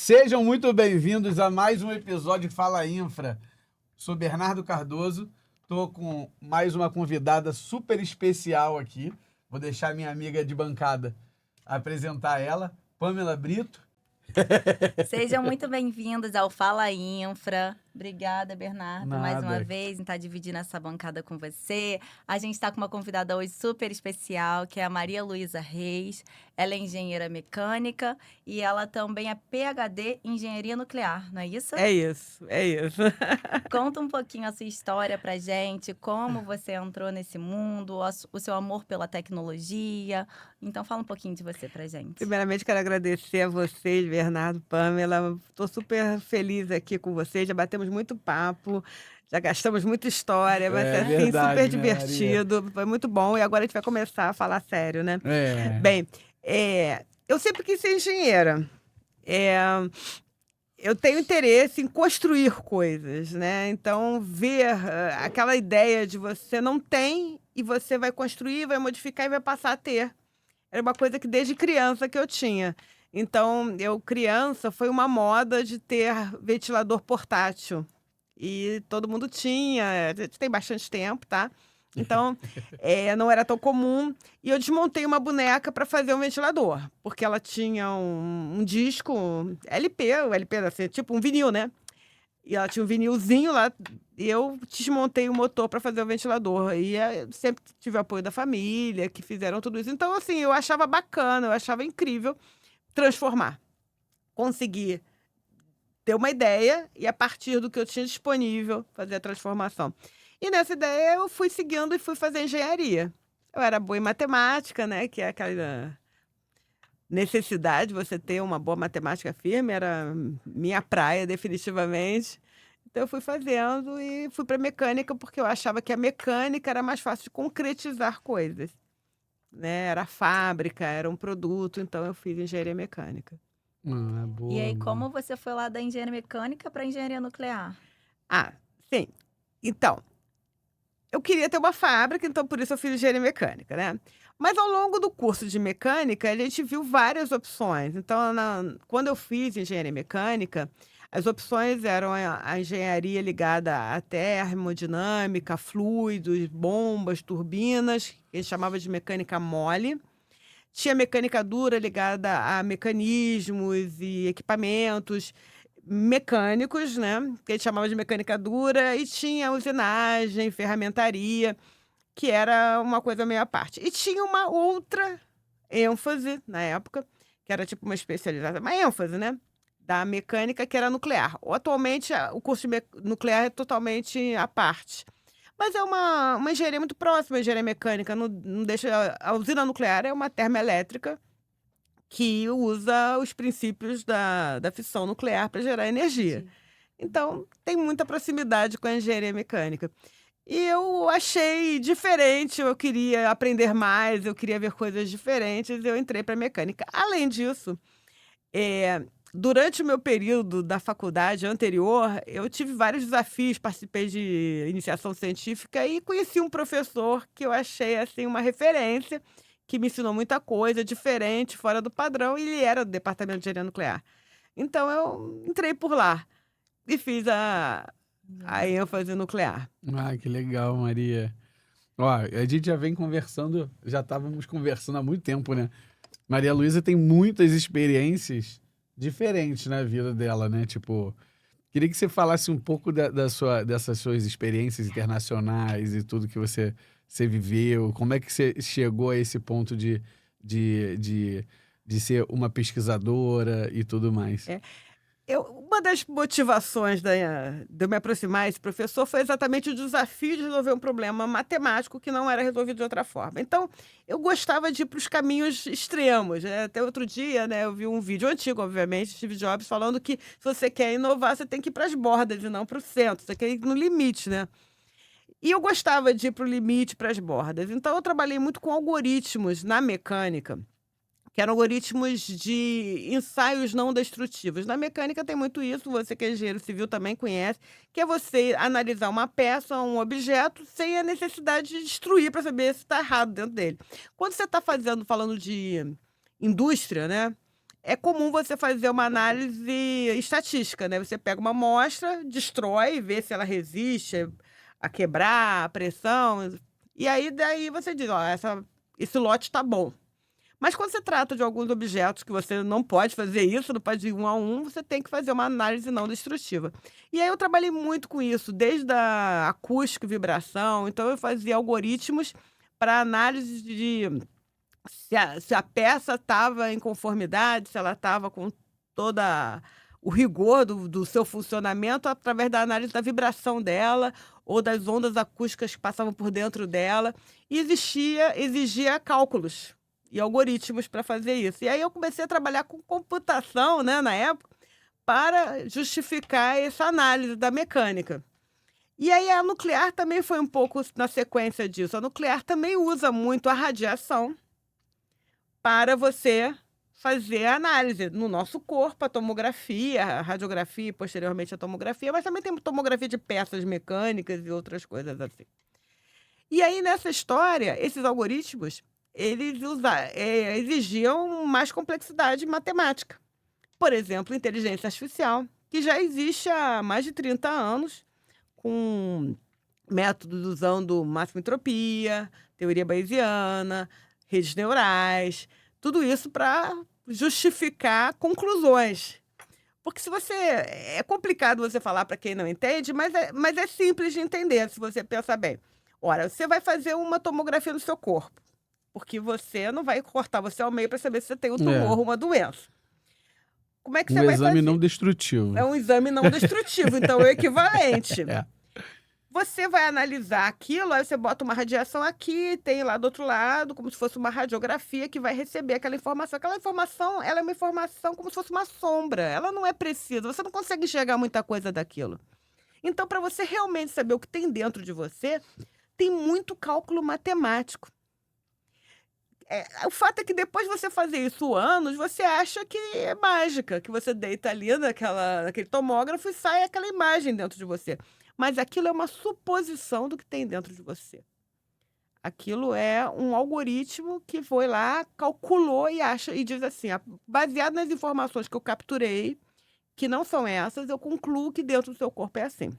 Sejam muito bem-vindos a mais um episódio Fala Infra. Sou Bernardo Cardoso, estou com mais uma convidada super especial aqui. Vou deixar minha amiga de bancada apresentar ela, Pamela Brito. Sejam muito bem-vindos ao Fala Infra. Obrigada, Bernardo, mais uma Nada. vez em estar dividindo essa bancada com você. A gente está com uma convidada hoje super especial, que é a Maria Luísa Reis. Ela é engenheira mecânica e ela também é PhD em engenharia nuclear, não é isso? É isso. Conta um pouquinho a sua história pra gente, como você entrou nesse mundo, o seu amor pela tecnologia. Então, fala um pouquinho de você pra gente. Primeiramente, quero agradecer a vocês, Bernardo, Pamela. Estou super feliz aqui com vocês. Já batemos muito papo, já gastamos muita história, vai ser assim, verdade, super né, divertido. Foi muito bom. E agora a gente vai começar a falar sério, né? Bem, Eu sempre quis ser engenheira. Eu tenho interesse em construir coisas, né? Então, ver aquela ideia de você não tem e você vai construir, vai modificar e vai passar a ter. Era uma coisa que desde criança que eu tinha. Então, criança, foi uma moda de ter ventilador portátil. E todo mundo tinha, tem bastante tempo, tá? Então, não era tão comum. E eu desmontei uma boneca para fazer um ventilador, porque ela tinha um disco LP, o LP era assim, tipo um vinil, né? E ela tinha um vinilzinho lá, e eu desmontei o motor para fazer o ventilador. E sempre tive o apoio da família, que fizeram tudo isso. Então, assim, eu achava bacana, eu achava incrível transformar. Conseguir ter uma ideia e, a partir do que eu tinha disponível, fazer a transformação. E nessa ideia eu fui seguindo e fui fazer engenharia. Eu era boa em matemática, né? Que é aquela necessidade de você ter uma boa matemática firme, era minha praia, definitivamente. Então eu fui fazendo e fui para mecânica, porque eu achava que a mecânica era mais fácil de concretizar coisas, né? Era fábrica, era um produto, então eu fiz engenharia mecânica. boa. E aí, como você foi lá da engenharia mecânica para engenharia nuclear? Ah, sim. Então, eu queria ter uma fábrica, então por isso eu fiz engenharia mecânica, né? Mas ao longo do curso de mecânica, a gente viu várias opções. Então, quando eu fiz engenharia mecânica, as opções eram a engenharia ligada à termodinâmica, fluidos, bombas, turbinas, que a gente chamava de mecânica mole. Tinha mecânica dura ligada a mecanismos e equipamentos mecânicos, né? Que a gente chamava de mecânica dura, e tinha usinagem, ferramentaria, que era uma coisa meio à parte. E tinha uma outra ênfase na época, que era tipo uma especialização, uma ênfase, né? Da mecânica, que era nuclear. Atualmente, o curso de nuclear é totalmente à parte. Mas é uma engenharia muito próxima à engenharia mecânica. Não deixa, a usina nuclear é uma termoelétrica que usa os princípios da fissão nuclear para gerar energia. Sim. Então, tem muita proximidade com a engenharia mecânica. E eu achei diferente, eu queria aprender mais, eu queria ver coisas diferentes, eu entrei para mecânica. Além disso, durante o meu período da faculdade anterior, eu tive vários desafios, participei de iniciação científica e conheci um professor que eu achei assim uma referência, que me ensinou muita coisa diferente, fora do padrão, e ele era do departamento de engenharia nuclear. Então eu entrei por lá e fiz a ênfase nuclear. Que legal, Maria. Ó, a gente já vem conversando, já estávamos conversando há muito tempo, né? Maria Luísa tem muitas experiências diferentes na vida dela, né? Tipo, queria que você falasse um pouco dessas suas experiências internacionais e tudo que você viveu. Como é que você chegou a esse ponto de ser uma pesquisadora e tudo mais? Uma das motivações de eu me aproximar desse professor foi exatamente o desafio de resolver um problema matemático que não era resolvido de outra forma. Então, eu gostava de ir para os caminhos extremos, né? Até outro dia, né, eu vi um vídeo antigo, obviamente, Steve Jobs, falando que se você quer inovar, você tem que ir para as bordas e não para o centro, você quer ir no limite, né? E eu gostava de ir para o limite, para as bordas. Então, eu trabalhei muito com algoritmos na mecânica, que eram algoritmos de ensaios não destrutivos. Na mecânica tem muito isso, você que é engenheiro civil também conhece, que é você analisar uma peça, um objeto, sem a necessidade de destruir para saber se está errado dentro dele. Quando você está falando de indústria, né? é comum você fazer uma análise estatística, né? Você pega uma amostra, destrói, vê se ela resiste a quebrar, a pressão, e aí daí você diz, ó, esse lote está bom. Mas quando se trata de alguns objetos que você não pode fazer isso, não pode ir um a um, você tem que fazer uma análise não destrutiva. E aí eu trabalhei muito com isso, desde a acústica e vibração. Então eu fazia algoritmos para análise de se a peça estava em conformidade, se ela estava com toda o rigor do seu funcionamento através da análise da vibração dela ou das ondas acústicas que passavam por dentro dela. E exigia cálculos e algoritmos para fazer isso. E aí eu comecei a trabalhar com computação, né, na época, para justificar essa análise da mecânica. E aí a nuclear também foi um pouco na sequência disso. A nuclear também usa muito a radiação para você fazer a análise no nosso corpo, a tomografia, a radiografia e posteriormente a tomografia, mas também tem tomografia de peças mecânicas e outras coisas assim. E aí nessa história, esses algoritmos, eles exigiam mais complexidade matemática. Por exemplo, inteligência artificial, que já existe há mais de 30 anos, com métodos usando máxima entropia, teoria bayesiana, redes neurais, tudo isso para justificar conclusões. Porque se você... É complicado você falar para quem não entende, mas é simples de entender, se você pensar bem. Ora, você vai fazer uma tomografia no seu corpo, porque você não vai cortar você ao meio para saber se você tem um tumor ou uma doença. Como é que você vai fazer? Um exame não destrutivo. É um exame não destrutivo, então é o equivalente. É. Você vai analisar aquilo, aí você bota uma radiação aqui, tem lá do outro lado, como se fosse uma radiografia que vai receber aquela informação. Aquela informação, ela é uma informação como se fosse uma sombra. Ela não é precisa, você não consegue enxergar muita coisa daquilo. Então, para você realmente saber o que tem dentro de você, tem muito cálculo matemático. O fato é que depois de você fazer isso anos, você acha que é mágica, que você deita ali naquele tomógrafo e sai aquela imagem dentro de você. Mas aquilo é uma suposição do que tem dentro de você. Aquilo é um algoritmo que foi lá, calculou e acha e diz assim, baseado nas informações que eu capturei, que não são essas, eu concluo que dentro do seu corpo é assim.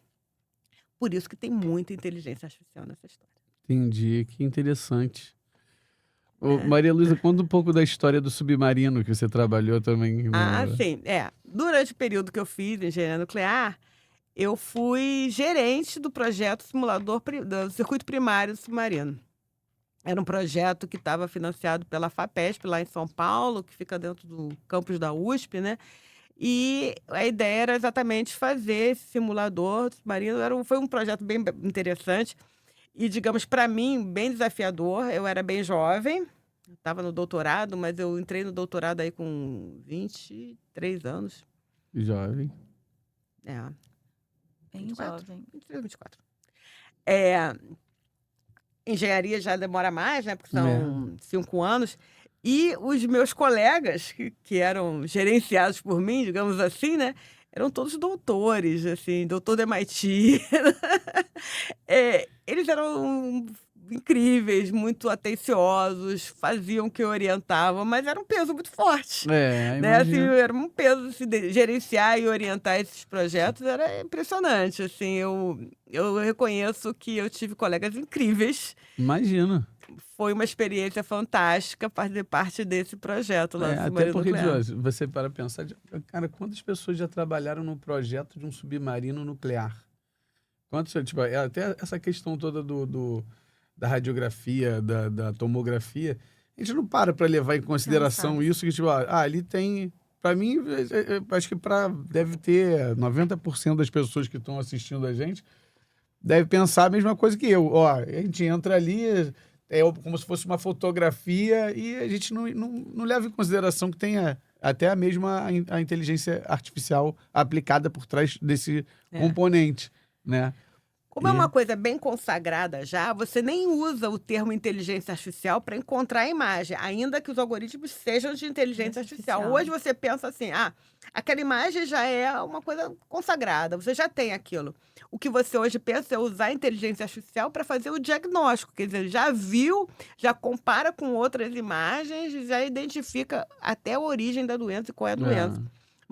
Por isso que tem muita inteligência artificial nessa história. Entendi, que interessante. Ô, Maria Luísa, conta um pouco da história do submarino que você trabalhou também. Sim. Durante o período que eu fiz engenharia nuclear, eu fui gerente do projeto simulador do circuito primário do submarino. Era um projeto que estava financiado pela FAPESP, lá em São Paulo, que fica dentro do campus da USP, né? E a ideia era exatamente fazer esse simulador do submarino. Foi um projeto bem interessante e, digamos, para mim, bem desafiador. Eu era bem jovem, estava no doutorado, mas eu entrei no doutorado aí com 23 anos. Jovem. Bem 24? jovem. 23, 24. Engenharia já demora mais, né? Porque são 5 anos. E os meus colegas, que eram gerenciados por mim, digamos assim, né? Eram todos doutores, assim, doutor do MIT. Eles eram incríveis, muito atenciosos, faziam o que eu orientava, mas era um peso muito forte. Né? Assim, era um peso assim, gerenciar e orientar esses projetos, era impressionante. Assim, eu reconheço que eu tive colegas incríveis. Imagina. Foi uma experiência fantástica fazer parte desse projeto lá no Até porque, nuclear. você para pensar, cara, quantas pessoas já trabalharam no projeto de um submarino nuclear? Tipo, até essa questão toda da radiografia, da tomografia, a gente não para levar em consideração isso, que tipo, ali tem... Para mim, acho que deve ter 90% das pessoas que estão assistindo a gente deve pensar a mesma coisa que eu. A gente entra ali, como se fosse uma fotografia e a gente não leva em consideração que tem até a mesma a inteligência artificial aplicada por trás desse componente, né? Como é uma coisa bem consagrada já, você nem usa o termo inteligência artificial para encontrar a imagem, ainda que os algoritmos sejam de inteligência artificial. Hoje você pensa assim, aquela imagem já é uma coisa consagrada, você já tem aquilo. O que você hoje pensa é usar a inteligência artificial para fazer o diagnóstico, quer dizer, já viu, já compara com outras imagens, já identifica até a origem da doença e qual é a doença.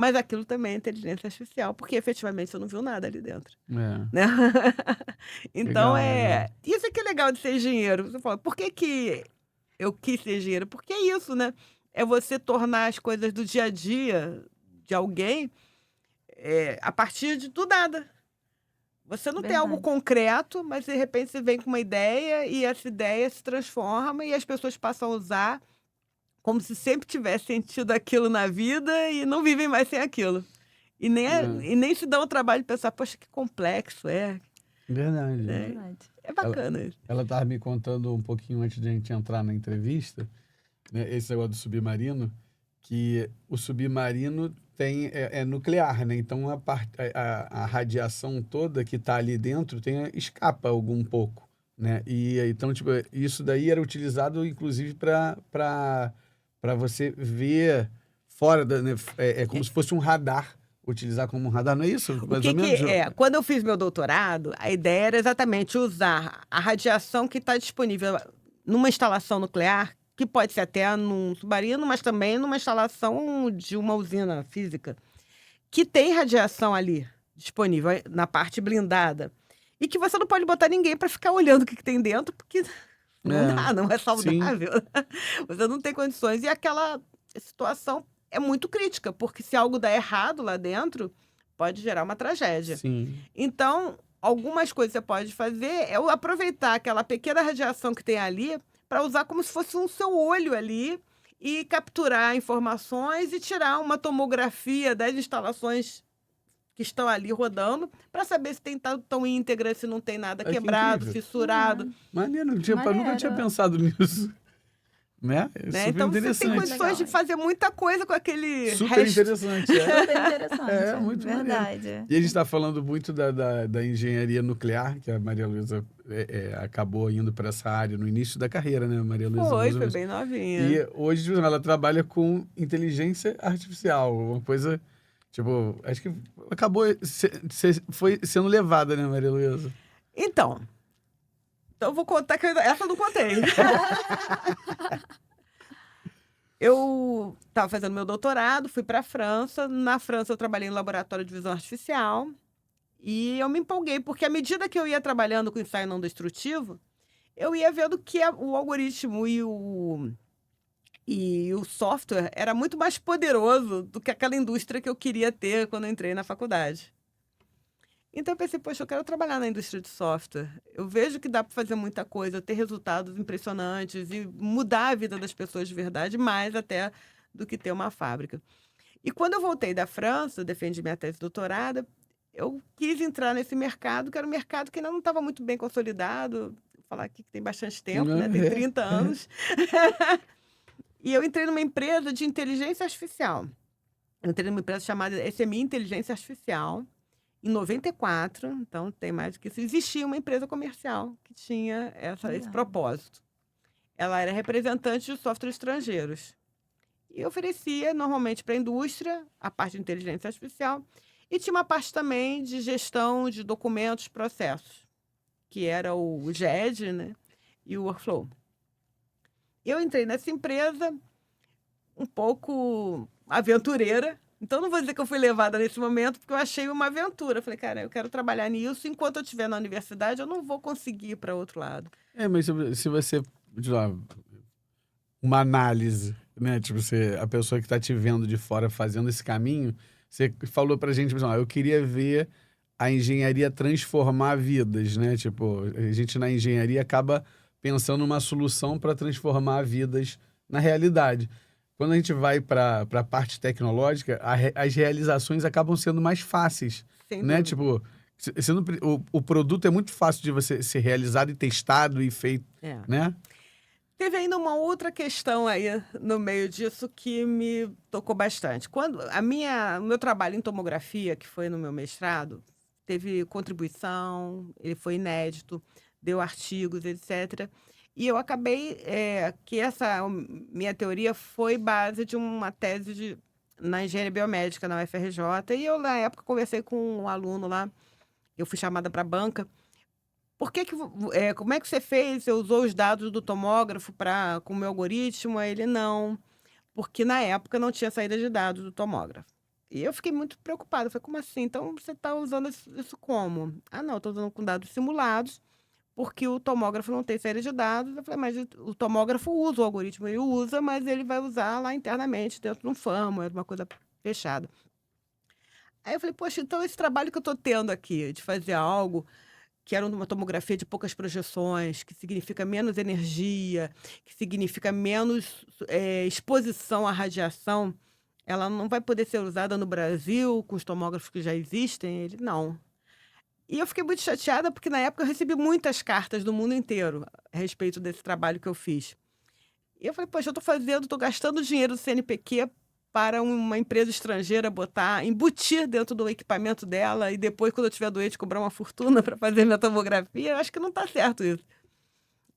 Mas aquilo também é inteligência artificial, porque efetivamente você não viu nada ali dentro. Né? Então, Legal. isso é que é legal de ser engenheiro. Você fala, por que eu quis ser engenheiro? Porque é isso, né? É você tornar as coisas do dia a dia de alguém a partir do nada. Você não tem algo concreto, mas de repente você vem com uma ideia e essa ideia se transforma e as pessoas passam a usar como se sempre tivesse sentido aquilo na vida e não vivem mais sem aquilo. E nem se dão o trabalho de pensar, poxa, que complexo é. Verdade. É bacana isso. Ela estava me contando um pouquinho antes de a gente entrar na entrevista, né, esse negócio do submarino, que o submarino é nuclear, né? Então a radiação toda que está ali dentro escapa algum pouco, né? E então, tipo, isso daí era utilizado, inclusive, para você ver fora da, né? É como se fosse um radar. Utilizar como um radar, não é isso? Mais ou menos? Quando eu fiz meu doutorado, a ideia era exatamente usar a radiação que está disponível numa instalação nuclear, que pode ser até num submarino, mas também numa instalação de uma usina física, que tem radiação ali disponível na parte blindada. E que você não pode botar ninguém para ficar olhando o que tem dentro, porque não é saudável. Você não tem condições. E aquela situação é muito crítica, porque se algo dá errado lá dentro, pode gerar uma tragédia. Sim. Então, algumas coisas que você pode fazer é aproveitar aquela pequena radiação que tem ali para usar como se fosse um seu olho ali e capturar informações e tirar uma tomografia das instalações que estão ali rodando para saber se tem tão íntegra, se não tem nada quebrado, fissurado. Maneiro, nunca tinha pensado nisso. Né? Então você tem condições de fazer muita coisa com aquele super interessante. Super interessante. Muito verdade. Maneiro. E a gente está falando muito da engenharia nuclear, que a Maria Luísa acabou indo para essa área no início da carreira, né, Maria Luísa? Foi bem novinha. E hoje ela trabalha com inteligência artificial, uma coisa, tipo, acho que acabou foi sendo levada, né, Maria Luísa? Então eu vou contar que essa eu não contei. Eu estava fazendo meu doutorado, fui para a França. Na França, eu trabalhei em laboratório de visão artificial. E eu me empolguei, porque à medida que eu ia trabalhando com ensaio não destrutivo, eu ia vendo que o algoritmo e o software era muito mais poderoso do que aquela indústria que eu queria ter quando eu entrei na faculdade. Então eu pensei, poxa, eu quero trabalhar na indústria de software. Eu vejo que dá para fazer muita coisa, ter resultados impressionantes e mudar a vida das pessoas de verdade, mais até do que ter uma fábrica. E quando eu voltei da França, defendi minha tese de doutorado, eu quis entrar nesse mercado, que era um mercado que ainda não estava muito bem consolidado. Vou falar aqui que tem bastante tempo, né? Tem 30 anos. E eu entrei numa empresa de inteligência artificial. Eu entrei numa empresa chamada SMI Inteligência Artificial, em 94, então tem mais do que isso. Existia uma empresa comercial que tinha esse propósito. Ela era representante de softwares estrangeiros. E oferecia, normalmente, para a indústria, a parte de inteligência artificial. E tinha uma parte também de gestão de documentos, processos, que era o GED, né? E o Workflow. Eu entrei nessa empresa um pouco aventureira. Então, não vou dizer que eu fui levada nesse momento, porque eu achei uma aventura. Eu falei, cara, eu quero trabalhar nisso. Enquanto eu estiver na universidade, eu não vou conseguir ir para outro lado. Mas se você... Uma análise, né? Tipo, a pessoa que está te vendo de fora fazendo esse caminho, você falou pra gente, eu queria ver a engenharia transformar vidas, né? Tipo, a gente na engenharia acaba pensando numa solução para transformar vidas na realidade. Quando a gente vai para a parte tecnológica, as realizações acabam sendo mais fáceis, né? Tipo, o produto é muito fácil de você ser realizado e testado e feito, né? Teve ainda uma outra questão aí no meio disso que me tocou bastante. Quando o meu trabalho em tomografia, que foi no meu mestrado, teve contribuição, ele foi inédito, deu artigos, etc. E eu acabei que essa minha teoria foi base de uma tese na engenharia biomédica na UFRJ. E eu, na época, conversei com um aluno lá, eu fui chamada para a banca. Como é que você fez? Você usou os dados do tomógrafo com o meu algoritmo? Aí ele, não, porque na época não tinha saída de dados do tomógrafo. E eu fiquei muito preocupada. Eu falei, como assim? Então você está usando isso como? Ah, não, estou usando com dados simulados, porque o tomógrafo não tem saída de dados. Eu falei, mas o tomógrafo usa o algoritmo, ele usa, mas ele vai usar lá internamente, dentro de um firmware, uma coisa fechada. Aí eu falei, poxa, então esse trabalho que eu estou tendo aqui, de fazer algo que era uma tomografia de poucas projeções, que significa menos energia, que significa menos exposição à radiação, ela não vai poder ser usada no Brasil com os tomógrafos que já existem? Ele, não. E eu fiquei muito chateada porque, na época, eu recebi muitas cartas do mundo inteiro a respeito desse trabalho que eu fiz. E eu falei, poxa, eu estou gastando dinheiro do CNPq para uma empresa estrangeira embutir dentro do equipamento dela e depois, quando eu estiver doente, cobrar uma fortuna para fazer minha tomografia. Eu acho que não está certo isso.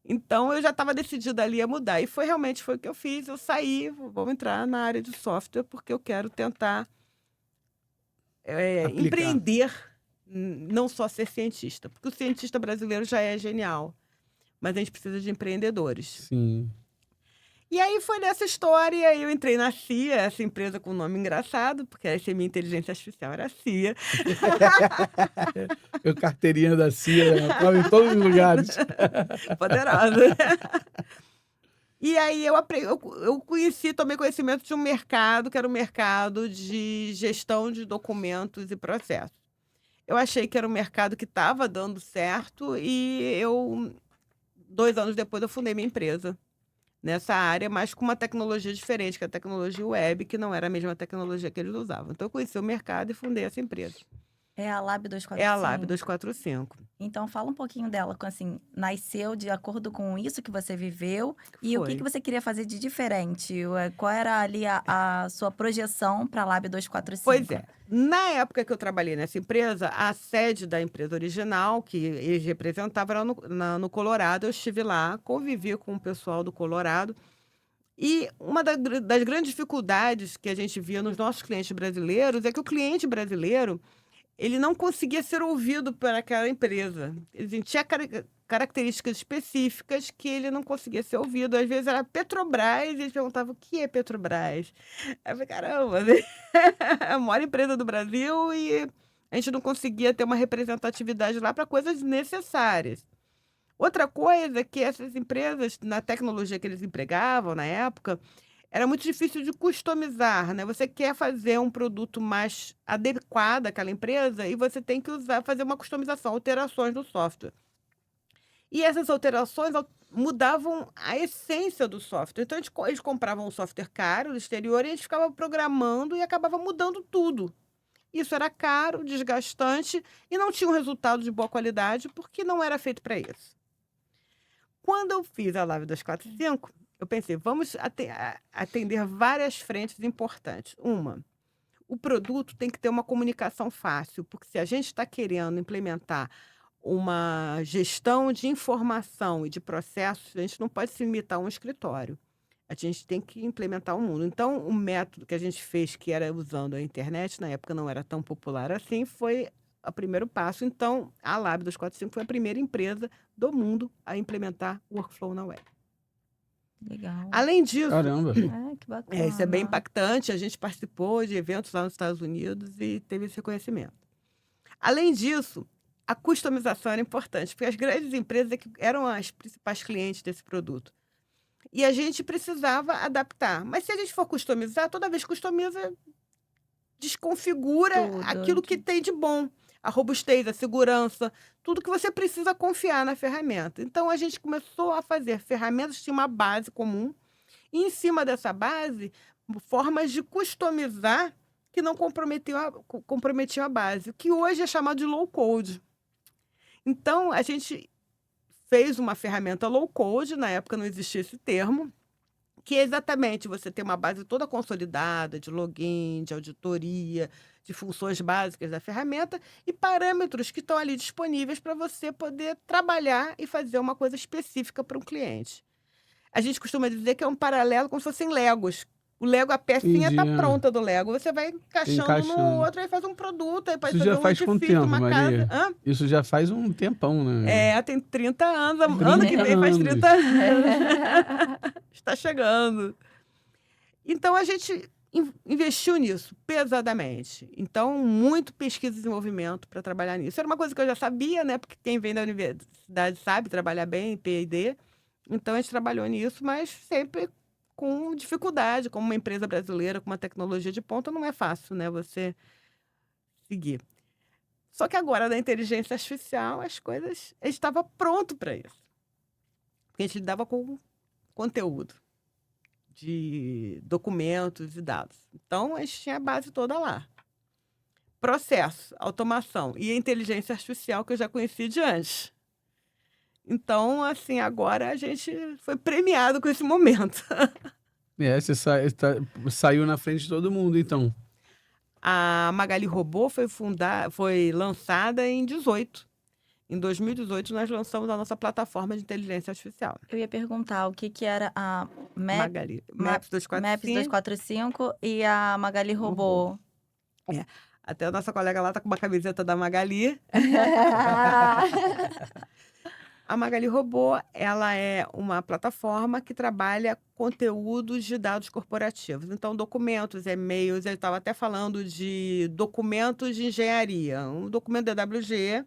Então, eu já estava decidida ali a mudar. E realmente foi o que eu fiz. Eu saí, vou entrar na área de software, porque eu quero tentar empreender, não só ser cientista. Porque o cientista brasileiro já é genial, mas a gente precisa de empreendedores. Sim. E aí foi nessa história, eu entrei na CIA, essa empresa com um nome engraçado, porque essa minha inteligência artificial era a CIA. Eu carteirinha da CIA, né? Tava em todos os lugares. Poderosa. E aí eu tomei conhecimento de um mercado, que era o mercado de gestão de documentos e processos. Eu achei que era um mercado que estava dando certo e 2 anos depois, eu fundei minha empresa nessa área, mas com uma tecnologia diferente, que é a tecnologia web, que não era a mesma tecnologia que eles usavam. Então, eu conheci o mercado e fundei essa empresa. É a Lab É a 245. Lab 245. Então, fala um pouquinho dela, assim, nasceu de acordo com isso que você viveu e o que você queria fazer de diferente? Qual era ali a sua projeção para a Lab 245? Pois é. Na época que eu trabalhei nessa empresa, a sede da empresa original, que eles representavam, era no Colorado. Eu estive lá, convivi com o pessoal do Colorado. E uma das grandes dificuldades que a gente via nos nossos clientes brasileiros é que o cliente brasileiro ele não conseguia ser ouvido por aquela empresa. Ele tinha características específicas que ele não conseguia ser ouvido. Às vezes era Petrobras, e eles perguntavam, o que é Petrobras? Aí eu falei, caramba, é a maior empresa do Brasil e a gente não conseguia ter uma representatividade lá para coisas necessárias. Outra coisa é que essas empresas, na tecnologia que eles empregavam na época, era muito difícil de customizar, né? Você quer fazer um produto mais adequado àquela empresa e você tem que fazer uma customização, alterações no software. E essas alterações mudavam a essência do software. Então, eles compravam um software caro do exterior e a gente ficava programando e acabava mudando tudo. Isso era caro, desgastante e não tinha um resultado de boa qualidade porque não era feito para isso. Quando eu fiz a Lab 245, eu pensei, vamos atender várias frentes importantes. O produto tem que ter uma comunicação fácil, porque se a gente está querendo implementar uma gestão de informação e de processos, a gente não pode se limitar a um escritório. A gente tem que implementar o mundo. Então, o método que a gente fez, que era usando a internet, na época não era tão popular assim, foi o primeiro passo. Então, a Lab 245 foi a primeira empresa do mundo a implementar o workflow na web. Legal. Além disso... Caramba! Que bacana. Isso é bem impactante. A gente participou de eventos lá nos Estados Unidos e teve esse reconhecimento. Além disso, a customização era importante, porque as grandes empresas eram as principais clientes desse produto. E a gente precisava adaptar. Mas se a gente for customizar, toda vez que customiza, desconfigura aquilo que tem de bom. A robustez, a segurança, tudo que você precisa confiar na ferramenta. Então, a gente começou a fazer ferramentas que tinham uma base comum. E, em cima dessa base, formas de customizar que não comprometiam a base. O que hoje é chamado de low-code. Então, a gente fez uma ferramenta low-code. Na época, não existia esse termo. que é exatamente você ter uma base toda consolidada de login, de auditoria, de funções básicas da ferramenta e parâmetros que estão ali disponíveis para você poder trabalhar e fazer uma coisa específica para um cliente. A gente costuma dizer que é um paralelo como se fossem Legos. O Lego, a pecinha Entendi. está pronta do Lego. Você vai encaixando no Encaixando. outro, aí faz um produto, aí pode Isso fazer já um faz quanto edifício, tempo, uma Maria? casa. Hã? Isso já faz um tempão, né? Tem 30 anos. Ano que vem faz 30 anos. Está chegando. Então, a gente investiu nisso pesadamente. Então, muito pesquisa e desenvolvimento para trabalhar nisso. Era uma coisa que eu já sabia, né? Porque quem vem da universidade sabe trabalhar bem em P&D. Então, a gente trabalhou nisso, mas sempre com dificuldade. Como uma empresa brasileira com uma tecnologia de ponta, não é fácil, né? Você seguir. Só que agora, na inteligência artificial, as coisas... A gente estava pronto para isso. Porque a gente lidava com conteúdo de documentos e dados. Então, a gente tinha a base toda lá. Processo, automação e a inteligência artificial que eu já conhecia de antes. Então, assim, agora a gente foi premiado com esse momento. Você saiu na frente de todo mundo, então. A Magali Robô foi lançada em 2018. Em 2018, nós lançamos a nossa plataforma de inteligência artificial. Eu ia perguntar o que era a Magali. Maps Maps 245 e a Magali Robô. Até a nossa colega lá tá com uma camiseta da Magali. A Magali Robô, ela é uma plataforma que trabalha conteúdos de dados corporativos. Então, documentos, e-mails, eu estava até falando de documentos de engenharia. Um documento da WG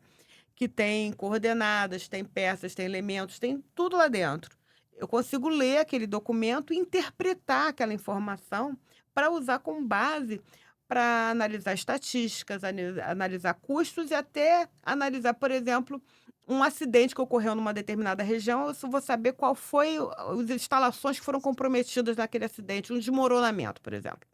que tem coordenadas, tem peças, tem elementos, tem tudo lá dentro. Eu consigo ler aquele documento e interpretar aquela informação para usar como base para analisar estatísticas, analisar custos e até analisar, por exemplo, um acidente que ocorreu numa determinada região. Eu vou saber qual foi as instalações que foram comprometidas naquele acidente, um desmoronamento, por exemplo.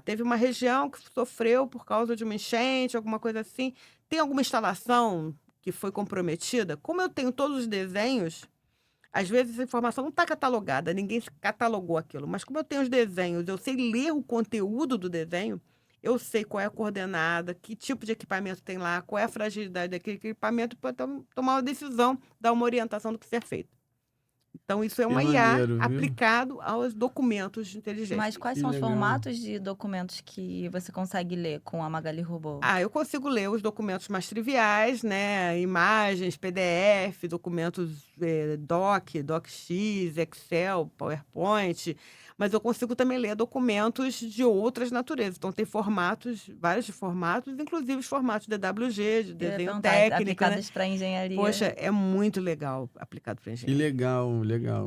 Teve uma região que sofreu por causa de uma enchente, alguma coisa assim. Tem alguma instalação que foi comprometida? Como eu tenho todos os desenhos, às vezes essa informação não está catalogada, ninguém catalogou aquilo. Mas como eu tenho os desenhos, eu sei ler o conteúdo do desenho, eu sei qual é a coordenada, que tipo de equipamento tem lá, qual é a fragilidade daquele equipamento para tomar uma decisão, dar uma orientação do que ser feito. Então, isso é uma IA maneiro, viu? aplicado aos documentos de inteligência. Mas quais Que são os legal. formatos de documentos que você consegue ler com a Magali Robô? Eu consigo ler os documentos mais triviais, né? Imagens, PDF, documentos DocX, Excel, PowerPoint. Mas eu consigo também ler documentos de outras naturezas. Então, tem formatos, vários formatos, inclusive os formatos DWG, de desenho técnico, né? Aplicados para engenharia. Poxa, é muito legal aplicado para Que engenharia. legal.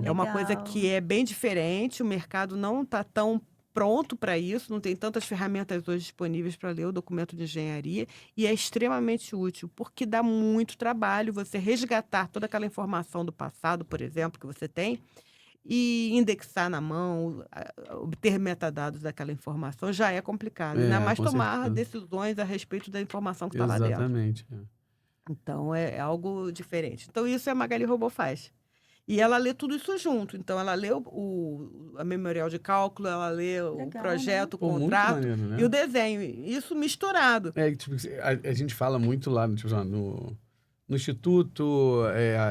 É uma coisa Legal. que é bem diferente, o mercado não está tão pronto para isso, não tem tantas ferramentas hoje disponíveis para ler o documento de engenharia, e é extremamente útil, porque dá muito trabalho você resgatar toda aquela informação do passado, por exemplo, que você tem, e indexar na mão, obter metadados daquela informação já é complicado. Ainda mais com tomar certeza. decisões a respeito da informação que está lá dentro. Exatamente. Então, é algo diferente. Então, isso a Magali Robô faz. E ela lê tudo isso junto. Então, ela lê a memorial de cálculo, ela lê o Legal, projeto, o Pô, muito contrato maneiro, né? e o desenho. Isso misturado. Tipo, a gente fala muito lá tipo, no Instituto,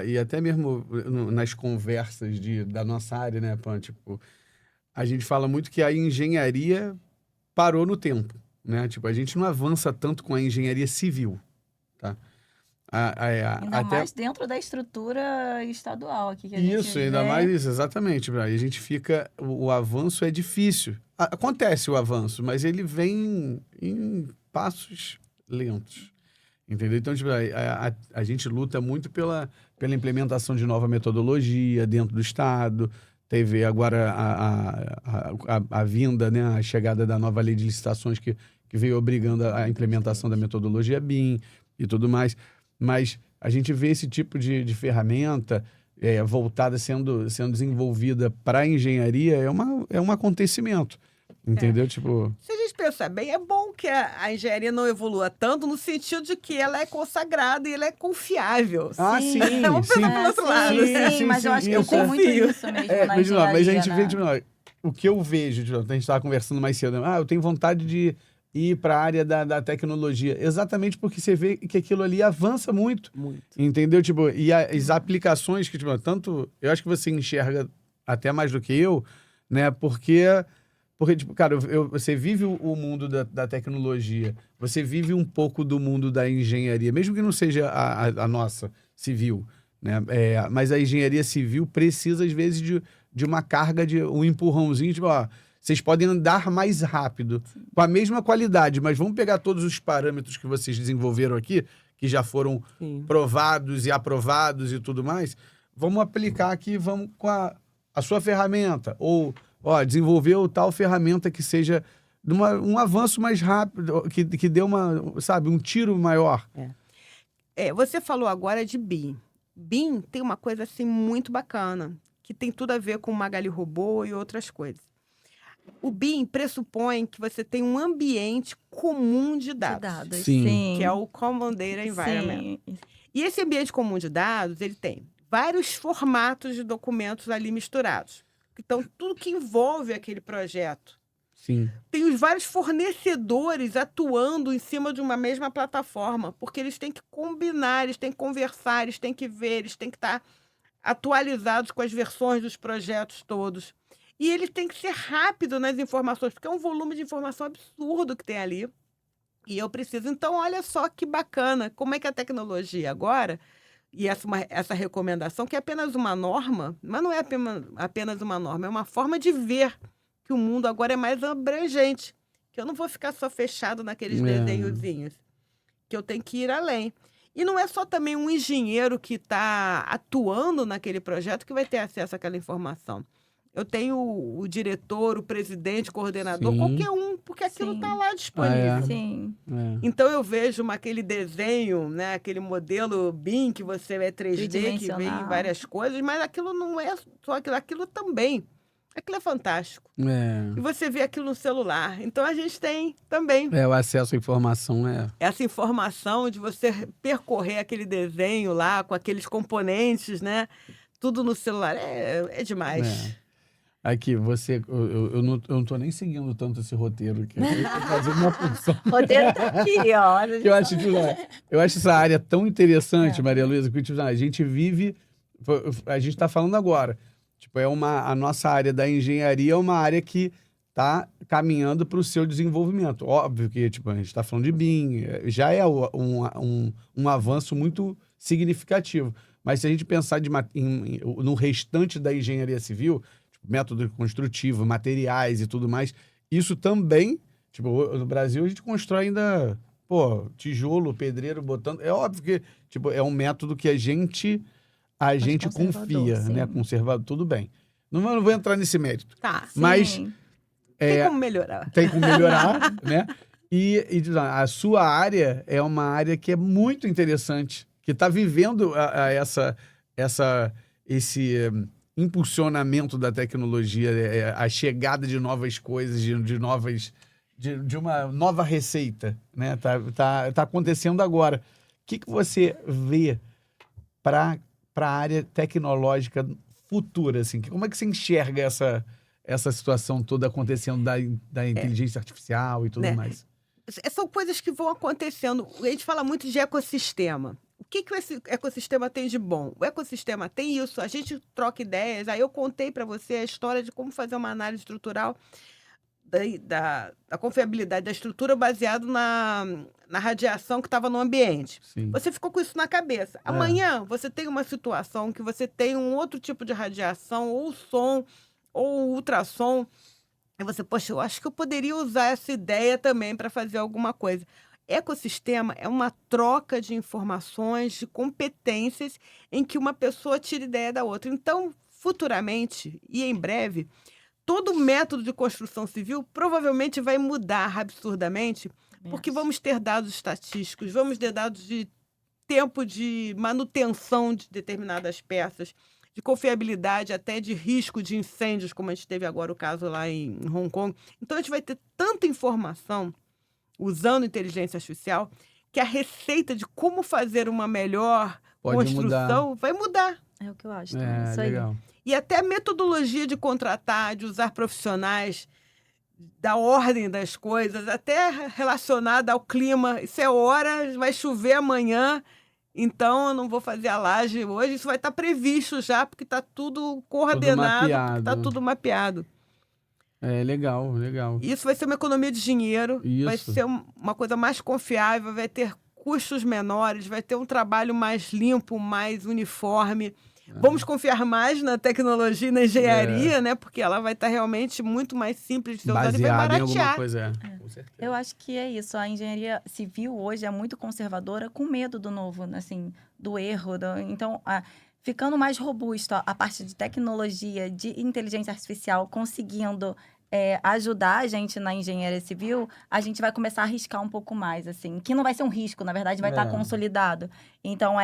e até mesmo nas conversas da nossa área, né, Pan? Tipo, a gente fala muito que a engenharia parou no tempo, né? Tipo, a gente não avança tanto com a engenharia civil, tá? Ainda Até mais dentro da estrutura estadual aqui que a gente isso, ainda vê. mais isso, exatamente. Aí a gente fica. O avanço é difícil. Acontece o avanço, mas ele vem em passos lentos. Entendeu? Então, tipo, a gente luta muito pela implementação de nova metodologia dentro do Estado. Teve agora a vinda, né, a chegada da nova lei de licitações que veio obrigando a implementação da metodologia BIM e tudo mais. Mas a gente vê esse tipo de ferramenta voltada, sendo desenvolvida para a engenharia, é um acontecimento. Entendeu? Tipo... Se a gente pensar bem, é bom que a engenharia não evolua tanto no sentido de que ela é consagrada e ela é confiável. Ah, sim, Vamos sim. pensar pelo outro lado. Sim, mas eu acho que isso. tem muito isso mesmo na Mas, não, mas a gente engenharia, vê, né? tipo, o que eu vejo, tipo, a gente estava conversando mais cedo, eu tenho vontade de ir para a área da tecnologia, exatamente porque você vê que aquilo ali avança muito, Muito. entendeu? Tipo, e as aplicações que, tipo, tanto, eu acho que você enxerga até mais do que eu, né, porque tipo, cara, você vive o mundo da tecnologia, você vive um pouco do mundo da engenharia, mesmo que não seja a nossa civil, né? Mas a engenharia civil precisa, às vezes, de uma carga, de um empurrãozinho, tipo, ó, vocês podem andar mais rápido, com a mesma qualidade, mas vamos pegar todos os parâmetros que vocês desenvolveram aqui, que já foram provados e aprovados e tudo mais, vamos aplicar aqui, vamos com a sua ferramenta, ou... Ó, desenvolveu tal ferramenta que seja um avanço mais rápido, que dê um tiro maior. Você falou agora de BIM. BIM tem uma coisa assim muito bacana, que tem tudo a ver com Magali Robô e outras coisas. O BIM pressupõe que você tem um ambiente comum de dados. Sim. Que é o Common Data Environment. Sim. E esse ambiente comum de dados, ele tem vários formatos de documentos ali misturados. Então, tudo que envolve aquele projeto. Sim. Tem os vários fornecedores atuando em cima de uma mesma plataforma, porque eles têm que combinar, eles têm que conversar, eles têm que ver, eles têm que estar atualizados com as versões dos projetos todos. E ele tem que ser rápido nas informações, porque é um volume de informação absurdo que tem ali. E eu preciso... Então, olha só que bacana, como é que a tecnologia agora... E essa recomendação, que é apenas uma norma, mas não é apenas uma norma, é uma forma de ver que o mundo agora é mais abrangente, que eu não vou ficar só fechado naqueles desenhozinhos, que eu tenho que ir além. E não é só também um engenheiro que está atuando naquele projeto que vai ter acesso àquela informação. Eu tenho o diretor, o presidente, o coordenador, qualquer um, porque aquilo está lá disponível. Sim. Então, eu vejo aquele desenho, né, aquele modelo BIM que você é 3D, que vem em várias coisas, mas aquilo não é só aquilo também. Aquilo é fantástico. E você vê aquilo no celular. Então, a gente tem também... o acesso à informação, Essa informação de você percorrer aquele desenho lá, com aqueles componentes, né? Tudo no celular. É demais. Aqui, eu não tô nem seguindo tanto esse roteiro aqui. Eu tô fazendo uma função. O roteiro tá aqui, ó. Eu acho essa área tão interessante, Maria Luísa, que tipo, a gente vive... A gente tá falando agora. Tipo, a nossa área da engenharia é uma área que tá caminhando para o seu desenvolvimento. Óbvio que tipo, a gente está falando de BIM, já é um avanço muito significativo. Mas se a gente pensar no restante da engenharia civil... método construtivo, materiais e tudo mais. Isso também, tipo, no Brasil a gente constrói ainda, tijolo, pedreiro, botando... É óbvio que, tipo, é um método que a gente confia, né? Conservador, tudo bem. Não vou entrar nesse mérito. Tá, mas... tem como melhorar. Tem como melhorar, né? E a sua área é uma área que é muito interessante, que está vivendo esse impulsionamento da tecnologia, a chegada de novas coisas, de uma nova receita, né? Tá acontecendo agora. O que você vê para a área tecnológica futura, assim? Como é que você enxerga essa situação toda acontecendo da inteligência artificial e tudo mais? São coisas que vão acontecendo. A gente fala muito de ecossistema. O que esse ecossistema tem de bom? O ecossistema tem isso, a gente troca ideias. Aí eu contei para você a história de como fazer uma análise estrutural da confiabilidade da estrutura baseado na radiação que estava no ambiente. Sim. Você ficou com isso na cabeça. Amanhã você tem uma situação que você tem um outro tipo de radiação, ou som, ou ultrassom. E você, poxa, eu acho que eu poderia usar essa ideia também para fazer alguma coisa. Ecossistema é uma troca de informações, de competências, em que uma pessoa tira ideia da outra. Então, futuramente e em breve, todo método de construção civil provavelmente vai mudar absurdamente, porque vamos ter dados estatísticos, vamos ter dados de tempo de manutenção de determinadas peças, de confiabilidade, até de risco de incêndios, como a gente teve agora o caso lá em Hong Kong. Então, a gente vai ter tanta informação usando inteligência artificial que a receita de como fazer uma melhor Pode mudar. construção vai mudar. É o que eu acho também. É, Isso aí. legal. E até a metodologia de contratar, de usar profissionais, da ordem das coisas, até relacionada ao clima. Isso é hora, vai chover amanhã, então eu não vou fazer a laje hoje. Isso vai estar previsto já, porque está tudo coordenado, porque está mapeado. tudo mapeado. É, legal, legal. Isso vai ser uma economia de dinheiro, vai Isso. ser uma coisa mais confiável, vai ter custos menores, vai ter um trabalho mais limpo, mais uniforme. Vamos confiar mais na tecnologia e na engenharia, né? Porque ela vai estar realmente muito mais simples de ser usada e vai Baseado em alguma baratear. coisa, com certeza. Eu acho que é isso. A engenharia civil hoje é muito conservadora, com medo do novo, assim, do erro. Então, ficando mais robusto a parte de tecnologia, de inteligência artificial, conseguindo ajudar a gente na engenharia civil, a gente vai começar a arriscar um pouco mais, assim. Que não vai ser um risco, na verdade, vai estar consolidado. Então,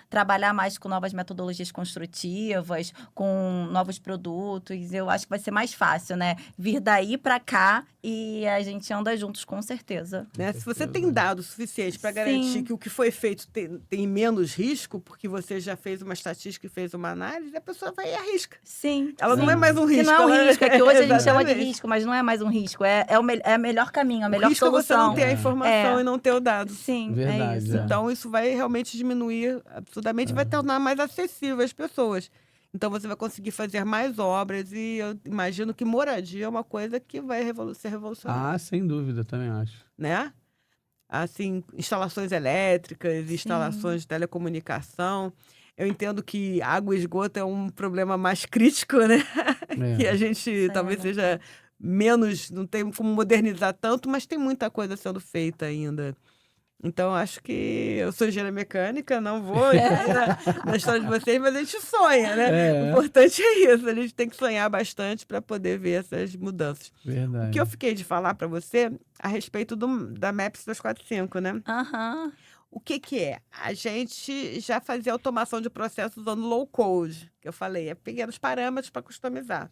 trabalhar mais com novas metodologias construtivas, com novos produtos. Eu acho que vai ser mais fácil, né? Vir daí para cá e a gente anda juntos, com certeza. Né? Se você tem dados suficientes para garantir Sim. que o que foi feito tem menos risco, porque você já fez uma estatística e fez uma análise, a pessoa vai e arrisca. Sim. Ela não sim. é mais um risco. Que não é um ela- risco, é que hoje a gente chama de Exatamente. risco, mas não é mais um risco. É o melhor caminho, a O melhor risco é você não solução. ter a informação e não ter o dado. Sim, Verdade, é isso. é. Então, isso vai realmente diminuir absurdamente, vai tornar mais acessível às pessoas. Então, você vai conseguir fazer mais obras e eu imagino que moradia é uma coisa que vai ser revolucionária, Ah, sem dúvida, também acho. né? Assim, instalações elétricas, instalações de telecomunicação. Eu entendo que água e esgoto é um problema mais crítico, né? Que a gente talvez seja menos, não tem como modernizar tanto, mas tem muita coisa sendo feita ainda. Então, acho que eu sou engenheira mecânica, não vou entrar na história de vocês, mas a gente sonha, né? O importante é isso, a gente tem que sonhar bastante para poder ver essas mudanças. Verdade. O que eu fiquei de falar para você a respeito da MAPS 245, né? Aham. O que é? A gente já fazia automação de processos usando low code, que eu falei, pequenos parâmetros para customizar.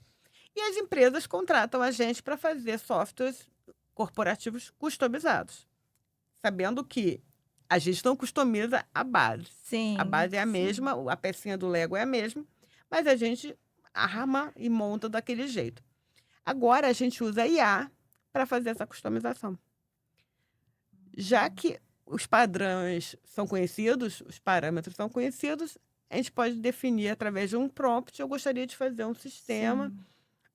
E as empresas contratam a gente para fazer softwares corporativos customizados, sabendo que a gente não customiza a base. Sim. A base é a mesma, a pecinha do Lego é a mesma, mas a gente arma e monta daquele jeito. Agora a gente usa IA para fazer essa customização. Já que os padrões são conhecidos, os parâmetros são conhecidos, a gente pode definir através de um prompt. Eu gostaria de fazer um sistema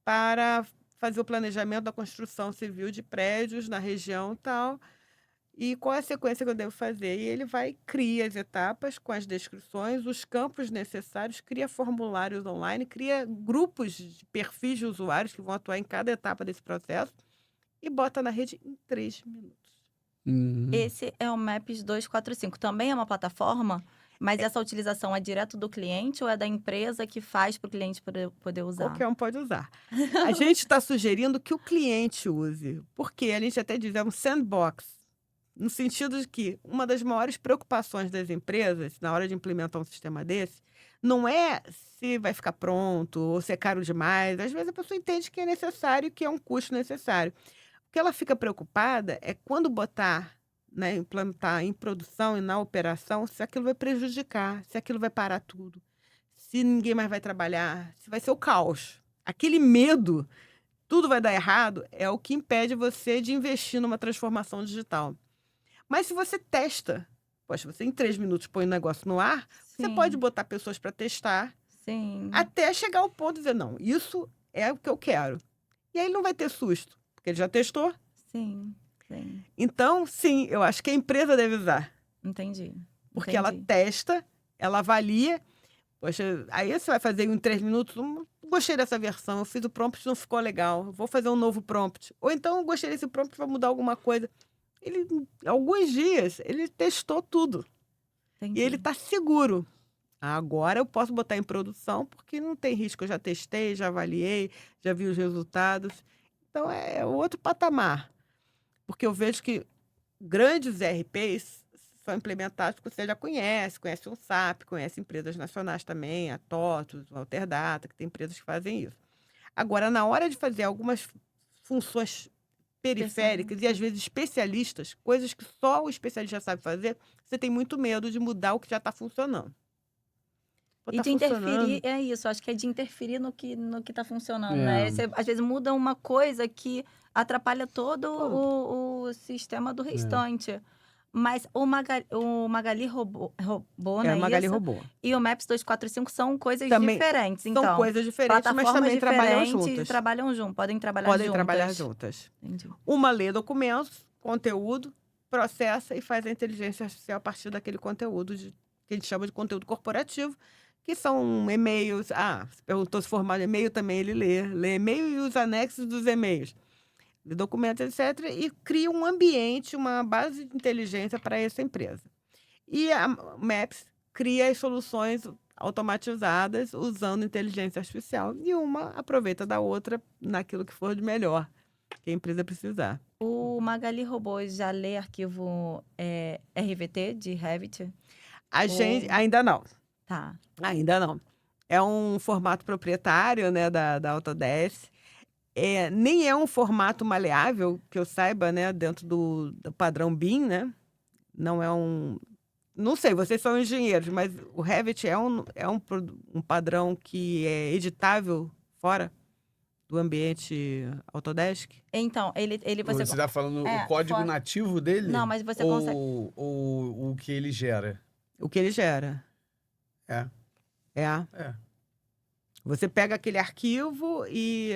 para fazer o planejamento da construção civil de prédios na região tal, e qual é a sequência que eu devo fazer. E ele vai criar as etapas com as descrições, os campos necessários, cria formulários online, cria grupos de perfis de usuários que vão atuar em cada etapa desse processo e bota na rede em 3 minutos. Esse é o Maps 245. Também é uma plataforma, mas essa utilização é direto do cliente ou é da empresa que faz para o cliente poder usar? Qualquer um pode usar. A gente está sugerindo que o cliente use, porque a gente até diz, é um sandbox, no sentido de que uma das maiores preocupações das empresas na hora de implementar um sistema desse não é se vai ficar pronto ou se é caro demais. Às vezes a pessoa entende que é necessário e que é um custo necessário. O que ela fica preocupada é quando botar, né, implantar em produção e na operação, se aquilo vai prejudicar, se aquilo vai parar tudo, se ninguém mais vai trabalhar, se vai ser o caos. Aquele medo, tudo vai dar errado, é o que impede você de investir numa transformação digital. Mas se você testa, poxa, você em 3 minutos põe o negócio no ar, você pode botar pessoas para testar, até chegar ao ponto de dizer, não, isso é o que eu quero. E aí ele não vai ter susto, porque ele já testou. Sim. Então, sim, eu acho que a empresa deve usar. Entendi. Porque ela testa, ela avalia. Poxa, aí você vai fazer em 3 minutos, gostei dessa versão, eu fiz o prompt, não ficou legal, vou fazer um novo prompt. Ou então, eu gostei desse prompt, vai mudar alguma coisa. Ele, alguns dias, ele testou tudo. Entendi. E ele está seguro. Agora eu posso botar em produção, porque não tem risco. Eu já testei, já avaliei, já vi os resultados. Então, é outro patamar. Porque eu vejo que grandes ERPs são implementados porque você já conhece o SAP, conhece empresas nacionais também, a TOTUS, o Alterdata, que tem empresas que fazem isso. Agora, na hora de fazer algumas funções periféricas e às vezes especialistas, coisas que só o especialista sabe fazer, você tem muito medo de mudar o que já está funcionando. E de interferir, é isso, acho que é de interferir no que tá funcionando, né? Você, às vezes muda uma coisa que atrapalha todo o sistema do restante. Mas o Magali robô, né? É, o Magali robô. E o Maps 245 são coisas Também diferentes, então. São coisas diferentes, mas também trabalham juntas. Podem trabalhar Podem juntas. trabalhar juntas. Entendi. Uma lê documentos, conteúdo, processa e faz a inteligência artificial a partir daquele conteúdo que a gente chama de conteúdo corporativo, que são e-mails. Você perguntou se formar e-mail, também ele lê e-mail e os anexos dos e-mails, de documentos, etc., e cria um ambiente, uma base de inteligência para essa empresa. E a Maps cria as soluções automatizadas usando inteligência artificial, e uma aproveita da outra naquilo que for de melhor que a empresa precisar. O Magali Robô já lê arquivo RVT de Revit? A gente ainda não. Tá. Ainda não. É um formato proprietário, né, da Autodesk. Nem é um formato maleável, que eu saiba, né, dentro do padrão BIM, né? Não é um... Não sei, vocês são engenheiros, mas o Revit é um padrão que é editável fora do ambiente Autodesk? Então, Você está falando o código nativo dele? Não, mas você consegue... Ou o que ele gera? O que ele gera. É. Você pega aquele arquivo e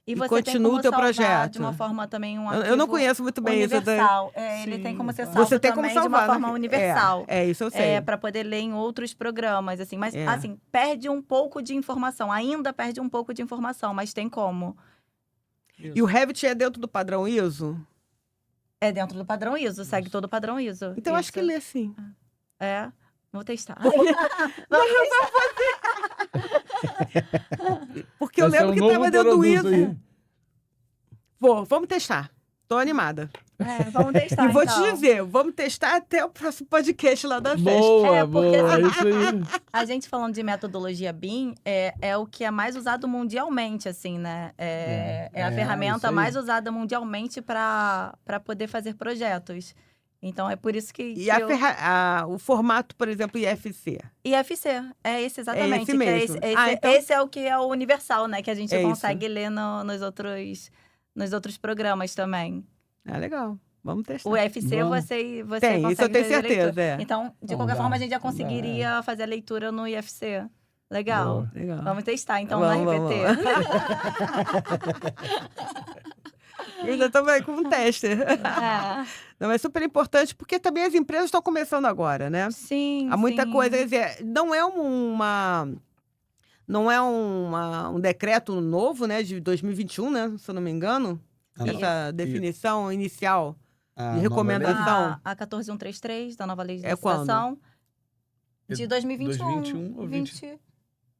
você continua o teu projeto. De uma forma também um arquivo eu não conheço muito bem universal. Ele tem como ser salvo tem também como salvar, de uma forma universal. Isso eu sei. Para poder ler em outros programas, assim. Mas, assim, perde um pouco de informação. Ainda perde um pouco de informação, mas tem como. Isso. E o Revit é dentro do padrão ISO? É dentro do padrão ISO, segue todo o padrão ISO. Então, acho que lê sim. Vou testar. Porque eu lembro que estava dentro do ISO. Vamos testar. Tô animada. Vamos testar, e vou te dizer, vamos testar até o próximo podcast lá da festa. Boa, é isso aí. A gente falando de metodologia BIM, é o que é mais usado mundialmente, assim, né? É a ferramenta mais usada mundialmente para poder fazer projetos. Então, é por isso que... E o formato, por exemplo, IFC? IFC, é esse exatamente. É esse mesmo. Então... Esse é o que é o universal, né? Que a gente consegue ler nos outros programas também. Legal. Vamos testar. O IFC você tem, consegue isso eu tenho certeza. Então, de qualquer forma, a gente já conseguiria fazer a leitura no IFC. Legal. Legal. Vamos testar, então, no RVT. Eu já estou com um tester. Não, é super importante, porque também as empresas estão começando agora, né? Sim, há muita coisa. Quer dizer, não é um decreto novo, né, de 2021, né, se eu não me engano, essa definição inicial de recomendação. A 14133 da nova legislação de 2021. 2021 ou 20?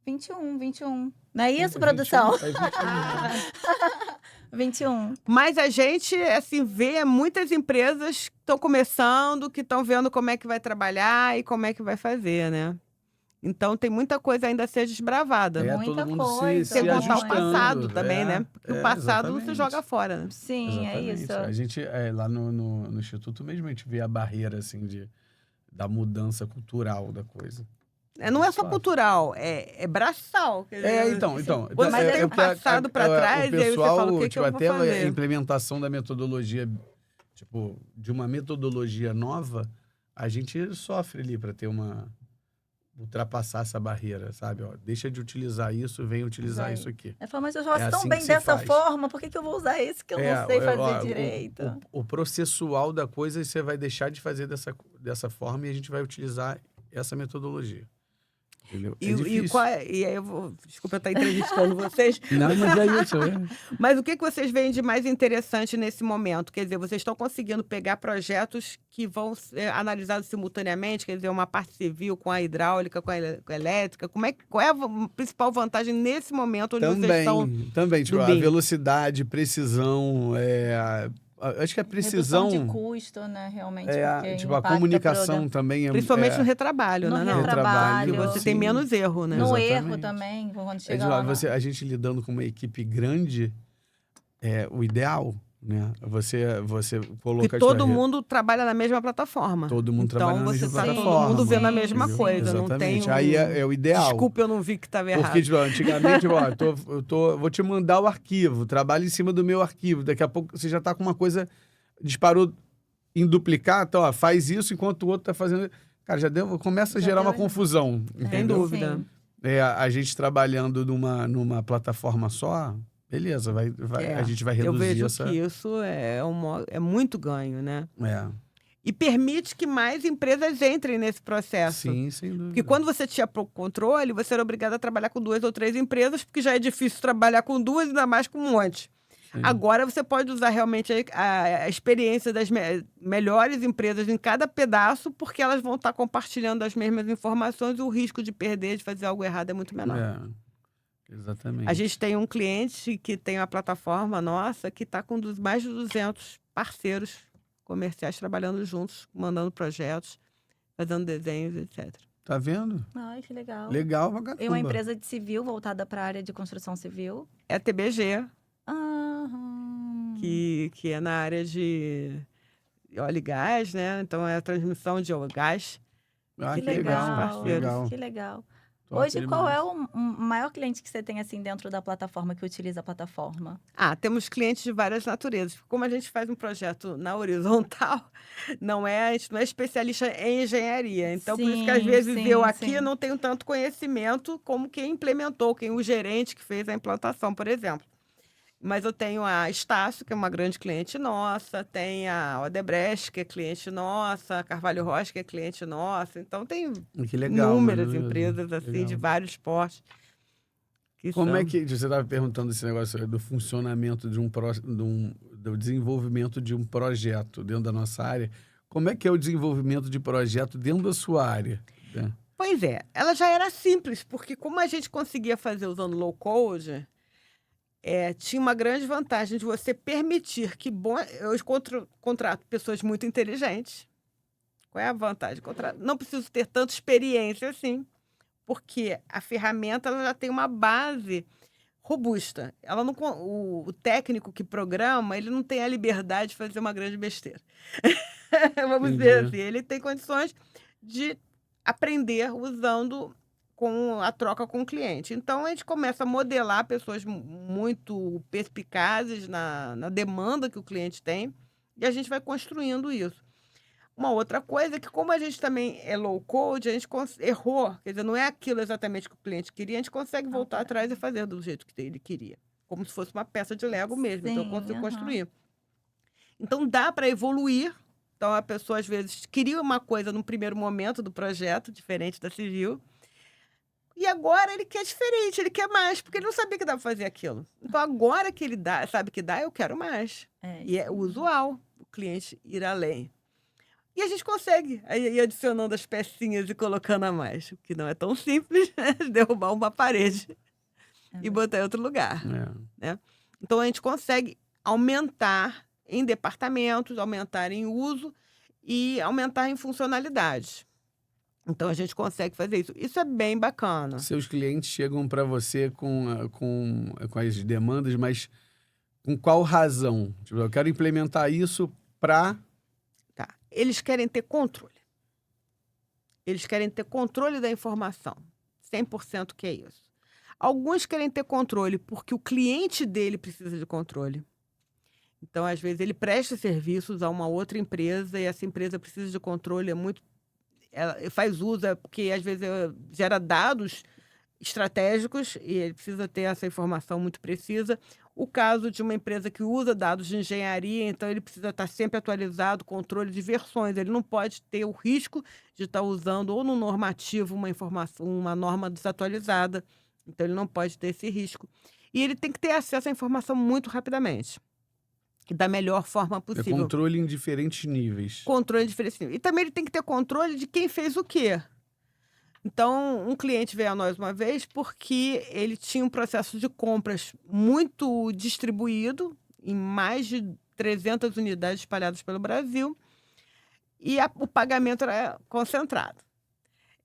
21. Não é isso, produção? 21. Mas a gente, assim, vê muitas empresas que estão começando, que estão vendo como é que vai trabalhar e como é que vai fazer, né? Então, tem muita coisa ainda a ser desbravada. Muita todo mundo coisa. Sem contar ajustando. o passado também, né? Porque o passado exatamente. não se joga fora, né? Sim, Exatamente. é isso. A gente, lá no Instituto mesmo, a gente vê a barreira, assim, da mudança cultural da coisa. Não é só cultural, é braçal. Quer dizer, Então. Você tem o passado para trás, e aí você fala, o que eu vou até fazer? a implementação da metodologia, de uma metodologia nova, a gente sofre ali para ultrapassar essa barreira, sabe? Deixa de utilizar isso, vem utilizar isso aqui. Mas eu faço tão assim bem que se dessa faz. forma, por que eu vou usar esse que eu não sei fazer direito? O processual da coisa, você vai deixar de fazer dessa forma e a gente vai utilizar essa metodologia. Entendeu? E aí desculpa eu estar entrevistando vocês. Não, mas é isso. Mas o que vocês veem de mais interessante nesse momento? Quer dizer, vocês estão conseguindo pegar projetos que vão ser analisados simultaneamente, quer dizer, uma parte civil com a hidráulica, com a elétrica. Qual é a principal vantagem nesse momento onde vocês estão? Também, a velocidade, precisão, acho que a precisão... Redução de custo, né, realmente. Porque tipo, a impacta comunicação também é... Principalmente no retrabalho, no né? Não. retrabalho. Que você sim. tem menos erro, né? No Exatamente. erro também, quando É chega de lá. lá, a gente lidando com uma equipe grande, o ideal, né? Você coloca... Porque todo mundo trabalha na mesma plataforma. Todo mundo então, trabalha na você mesma tá plataforma. todo mundo vendo a Sim, mesma sim. coisa. Não tem Exatamente. Aí é o ideal. Desculpa, eu não vi que estava errado. Porque, tipo, antigamente, vou te mandar o arquivo, trabalha em cima do meu arquivo. Daqui a pouco você já tá com uma coisa, disparou em duplicata, ó, faz isso enquanto o outro tá fazendo. Cara, começa a Já gerar deu uma errado. confusão, Sem entendeu? dúvida. Sim. A gente trabalhando numa plataforma só, beleza, a gente vai Eu reduzir vejo essa... que isso é muito ganho, né? É, E permite que mais empresas entrem nesse processo. sim, sem dúvida. Porque quando você tinha pouco controle, você era obrigado a trabalhar com 2 ou 3 empresas, porque já é difícil trabalhar com 2, ainda mais com um monte. Sim. Agora você pode usar realmente a experiência das melhores empresas em cada pedaço, porque elas vão estar compartilhando as mesmas informações e o risco de perder, de fazer algo errado é muito menor. Exatamente. A gente tem um cliente que tem uma plataforma nossa que está com mais de 200 parceiros comerciais trabalhando juntos, mandando projetos, fazendo desenhos, etc. Tá vendo? Ai, que legal. Legal pra caramba. É uma empresa de civil voltada para a área de construção civil. É a TBG, Aham. que é na área de óleo e gás, né? Então é a transmissão de óleo e gás. Ah, Que que legal, legal. legal. Que legal. Top Hoje, qual demais. é o maior cliente que você tem assim dentro da plataforma, que utiliza a plataforma? Temos clientes de várias naturezas. Como a gente faz um projeto na horizontal, a gente não é especialista em engenharia. Então, por isso que às Sim, vezes sim, eu aqui sim. não tenho tanto conhecimento como quem implementou, o gerente que fez a implantação, por exemplo. Mas eu tenho a Estácio, que é uma grande cliente nossa, tem a Odebrecht, que é cliente nossa, a Carvalho Rocha, que é cliente nossa. Então, tem Que legal. inúmeras maravilhoso. empresas assim, Legal. de vários portes. Como é que... Você estava perguntando esse negócio do funcionamento do desenvolvimento de um projeto dentro da nossa área. Como é que é o desenvolvimento de projeto dentro da sua área? Né? Pois é, ela já era simples, porque como a gente conseguia fazer usando low code, tinha uma grande vantagem de você permitir que... eu contrato pessoas muito inteligentes. Qual é a vantagem? Não preciso ter tanta experiência assim, porque a ferramenta ela já tem uma base robusta. Ela não, o técnico que programa, ele não tem a liberdade de fazer uma grande besteira. Vamos dizer assim, ele tem condições de aprender usando com a troca com o cliente. Então, a gente começa a modelar pessoas muito perspicazes na demanda que o cliente tem e a gente vai construindo isso. Uma outra coisa é que, como a gente também é low code, a gente errou, quer dizer, não é aquilo exatamente que o cliente queria, a gente consegue voltar atrás e fazer do jeito que ele queria. Como se fosse uma peça de Lego mesmo, então eu consigo construir. Então, dá para evoluir. Então, a pessoa, às vezes, queria uma coisa no primeiro momento do projeto, diferente da civil, e agora ele quer diferente, ele quer mais, porque ele não sabia que dava para fazer aquilo. Então, agora que ele sabe que dá, eu quero mais. E é usual o cliente ir além. E a gente consegue ir adicionando as pecinhas e colocando a mais. O que não é tão simples, né? Derrubar uma parede e botar em outro lugar. Né? Então, a gente consegue aumentar em departamentos, aumentar em uso e aumentar em funcionalidade. Então, a gente consegue fazer isso. Isso é bem bacana. Seus clientes chegam para você com as demandas, mas com qual razão? Tipo, eu quero implementar isso para... Eles querem ter controle. Eles querem ter controle da informação. 100% que é isso. Alguns querem ter controle porque o cliente dele precisa de controle. Então, às vezes, ele presta serviços a uma outra empresa e essa empresa precisa de controle. Ela faz uso, porque às vezes gera dados estratégicos e ele precisa ter essa informação muito precisa. O caso de uma empresa que usa dados de engenharia, então ele precisa estar sempre atualizado, controle de versões. Ele não pode ter o risco de estar usando ou no normativo uma norma desatualizada. Então ele não pode ter esse risco. E ele tem que ter acesso à informação muito rapidamente. E da melhor forma possível. Controle em diferentes níveis. Controle em diferentes níveis. E também ele tem que ter controle de quem fez o quê. Então, um cliente veio a nós uma vez porque ele tinha um processo de compras muito distribuído em mais de 300 unidades espalhadas pelo Brasil, e o pagamento era concentrado.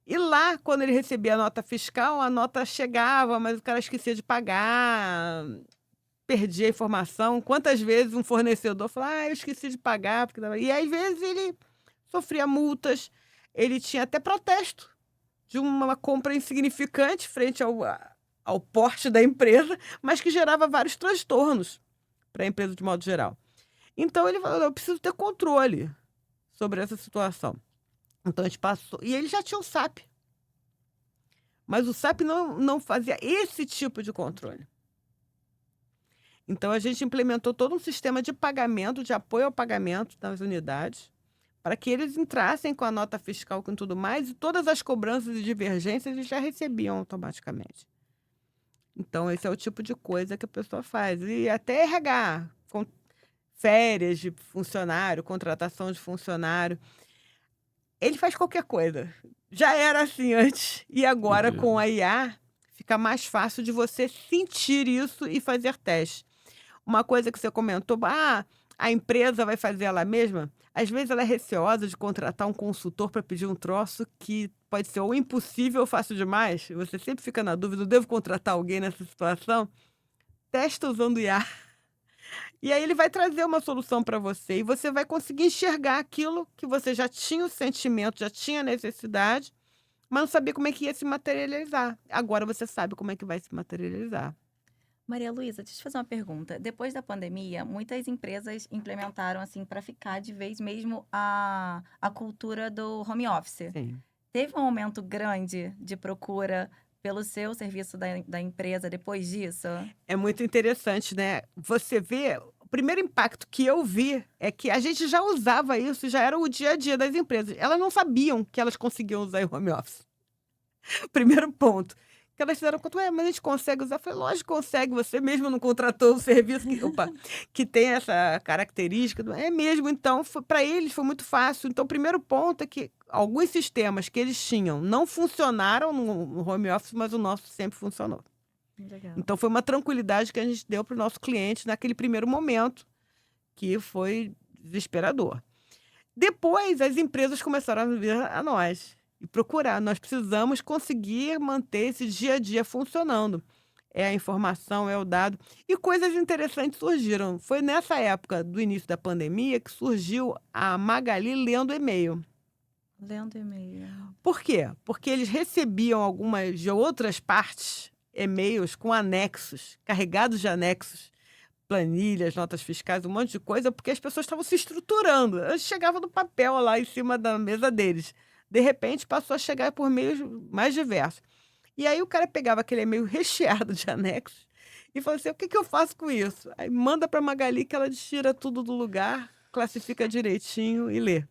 E lá, quando ele recebia a nota fiscal, a nota chegava, mas o cara esquecia de pagar, perdia a informação. Quantas vezes um fornecedor falava, eu esqueci de pagar. E às vezes ele sofria multas, ele tinha até protesto de uma compra insignificante frente ao porte da empresa, mas que gerava vários transtornos para a empresa de modo geral. Então ele falou, eu preciso ter controle sobre essa situação. Então a gente passou, e ele já tinha o SAP. Mas o SAP não fazia esse tipo de controle. Então a gente implementou todo um sistema de pagamento, de apoio ao pagamento das unidades, para que eles entrassem com a nota fiscal com tudo mais, e todas as cobranças e divergências eles já recebiam automaticamente. Então, esse é o tipo de coisa que a pessoa faz. E até RH, férias de funcionário, contratação de funcionário. Ele faz qualquer coisa. Já era assim antes. E agora, com a IA, fica mais fácil de você sentir isso e fazer teste. Uma coisa que você comentou, a empresa vai fazer ela mesma. Às vezes ela é receosa de contratar um consultor para pedir um troço que pode ser ou impossível ou fácil demais. Você sempre fica na dúvida, eu devo contratar alguém nessa situação? Testa usando IA. E aí ele vai trazer uma solução para você. E você vai conseguir enxergar aquilo que você já tinha o sentimento, já tinha a necessidade, mas não sabia como é que ia se materializar. Agora você sabe como é que vai se materializar. Maria Luísa, deixa eu te fazer uma pergunta. Depois da pandemia, muitas empresas implementaram, assim, para ficar de vez mesmo a cultura do home office. Sim. Teve um aumento grande de procura pelo seu serviço da empresa depois disso? É muito interessante, né? Você vê, o primeiro impacto que eu vi é que a gente já usava isso, já era o dia a dia das empresas. Elas não sabiam que elas conseguiam usar o home office. Primeiro ponto. Que elas fizeram conta, mas a gente consegue usar? Eu falei, lógico que consegue, você mesmo não contratou um serviço que tem essa característica. É mesmo, então, para eles foi muito fácil. Então, o primeiro ponto é que alguns sistemas que eles tinham não funcionaram no home office, mas o nosso sempre funcionou. Legal. Então, foi uma tranquilidade que a gente deu para o nosso cliente naquele primeiro momento, que foi desesperador. Depois, as empresas começaram a vir a nós e procurar. Nós precisamos conseguir manter esse dia a dia funcionando. É a informação, é o dado. E coisas interessantes surgiram. Foi nessa época do início da pandemia que surgiu a Magali lendo e-mail. Lendo e-mail. Por quê? Porque eles recebiam algumas de outras partes e-mails com anexos, carregados de anexos, planilhas, notas fiscais, um monte de coisa, porque as pessoas estavam se estruturando. Elas chegavam no papel lá em cima da mesa deles. De repente, passou a chegar por meios mais diversos. E aí o cara pegava aquele e-mail recheado de anexos e falou assim, o que eu faço com isso? Aí manda para a Magali que ela tira tudo do lugar, classifica direitinho e lê.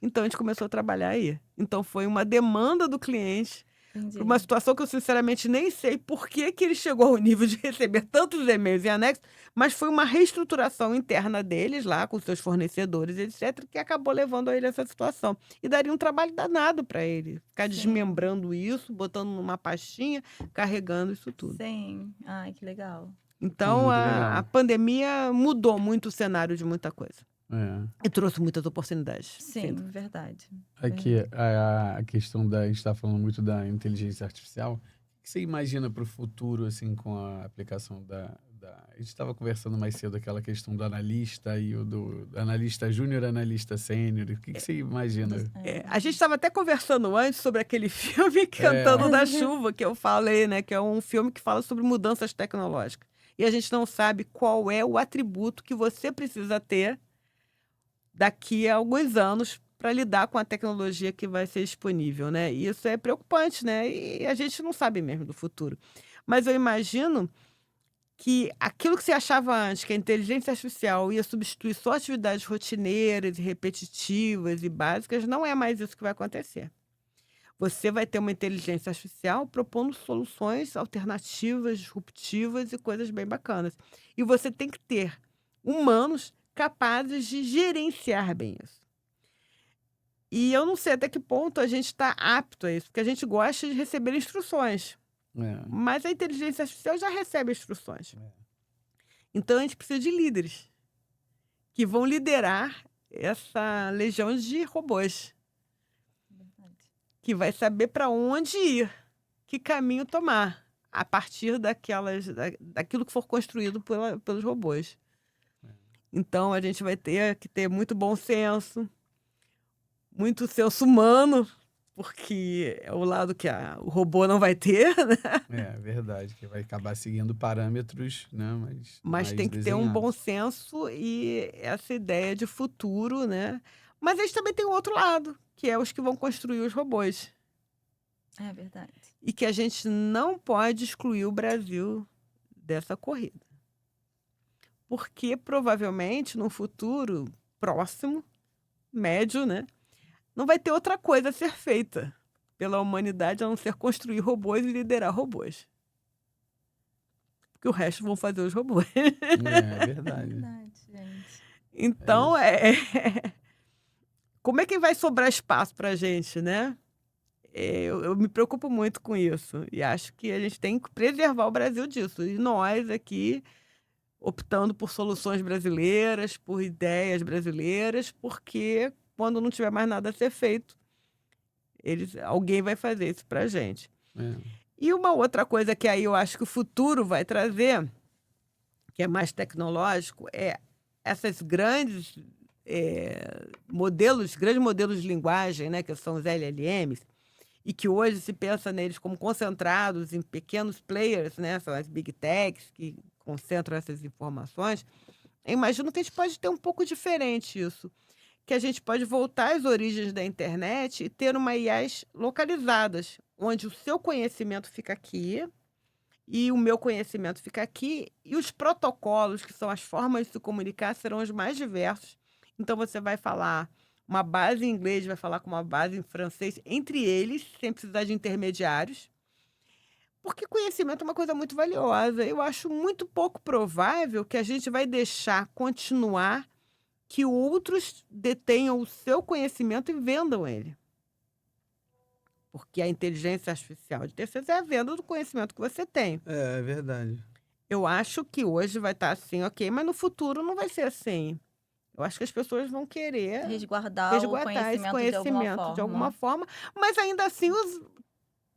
Então, a gente começou a trabalhar aí. Então, foi uma demanda do cliente, para uma situação que eu, sinceramente, nem sei por que ele chegou ao nível de receber tantos e-mails e anexos, mas foi uma reestruturação interna deles lá, com seus fornecedores, etc., que acabou levando a ele a essa situação. E daria um trabalho danado para ele, ficar desmembrando isso, botando numa pastinha, carregando isso tudo. Sim. Ai, que legal. Então, a pandemia mudou muito o cenário de muita coisa. E trouxe muitas oportunidades. Sim, verdade. Aqui, a questão a gente está falando muito da inteligência artificial. O que você imagina para o futuro, assim, com a aplicação a gente estava conversando mais cedo aquela questão do analista e do analista júnior, analista sênior. O que você imagina? A gente estava até conversando antes sobre aquele filme Cantando da Chuva, que eu falei, né? Que é um filme que fala sobre mudanças tecnológicas. E a gente não sabe qual é o atributo que você precisa ter daqui a alguns anos para lidar com a tecnologia que vai ser disponível, né? E isso é preocupante, né? E a gente não sabe mesmo do futuro. Mas eu imagino que aquilo que você achava antes, que a inteligência artificial ia substituir só atividades rotineiras e repetitivas e básicas, não é mais isso que vai acontecer. Você vai ter uma inteligência artificial propondo soluções alternativas, disruptivas e coisas bem bacanas. E você tem que ter humanos capazes de gerenciar bem isso. E eu não sei até que ponto a gente está apto a isso, porque a gente gosta de receber instruções. Mas a inteligência artificial já recebe instruções. Então, a gente precisa de líderes que vão liderar essa legião de robôs, que vai saber para onde ir, que caminho tomar, a partir daquilo que for construído pelos robôs. Então, a gente vai ter que ter muito bom senso, muito senso humano, porque é o lado que o robô não vai ter, né? É verdade, que vai acabar seguindo parâmetros, né? Mas mais tem que ter um bom desenhados. senso e essa ideia de futuro, né? Mas eles também têm o outro lado, que é os que vão construir os robôs. É verdade. E que a gente não pode excluir o Brasil dessa corrida. Porque provavelmente, no futuro próximo, médio, né? Não vai ter outra coisa a ser feita pela humanidade a não ser construir robôs e liderar robôs. Porque o resto vão fazer os robôs. É É verdade. verdade, gente. Então, isso. como é que vai sobrar espaço para a gente, né? Eu me preocupo muito com isso. E acho que a gente tem que preservar o Brasil disso. E nós aqui, optando por soluções brasileiras, por ideias brasileiras, porque quando não tiver mais nada a ser feito, alguém vai fazer isso para a gente. É. E uma outra coisa que aí eu acho que o futuro vai trazer, que é mais tecnológico, é essas grandes grandes modelos de linguagem, né, que são os LLMs, e que hoje se pensa neles como concentrados em pequenos players, né, são as big techs que concentram essas informações. Eu imagino que a gente pode ter um pouco diferente isso, que a gente pode voltar às origens da internet e ter uma IAs localizadas, onde o seu conhecimento fica aqui e o meu conhecimento fica aqui, e os protocolos, que são as formas de se comunicar, serão os mais diversos. Então, você vai falar uma base em inglês, vai falar com uma base em francês, entre eles, sem precisar de intermediários. Porque conhecimento é uma coisa muito valiosa. Eu acho muito pouco provável que a gente vai deixar continuar que outros detenham o seu conhecimento e vendam ele. Porque a inteligência artificial de terceiros é a venda do conhecimento que você tem. É verdade. Eu acho que hoje vai estar assim, ok, mas no futuro não vai ser assim. Eu acho que as pessoas vão querer Resguardar o esse conhecimento conhecimento de alguma forma, mas ainda assim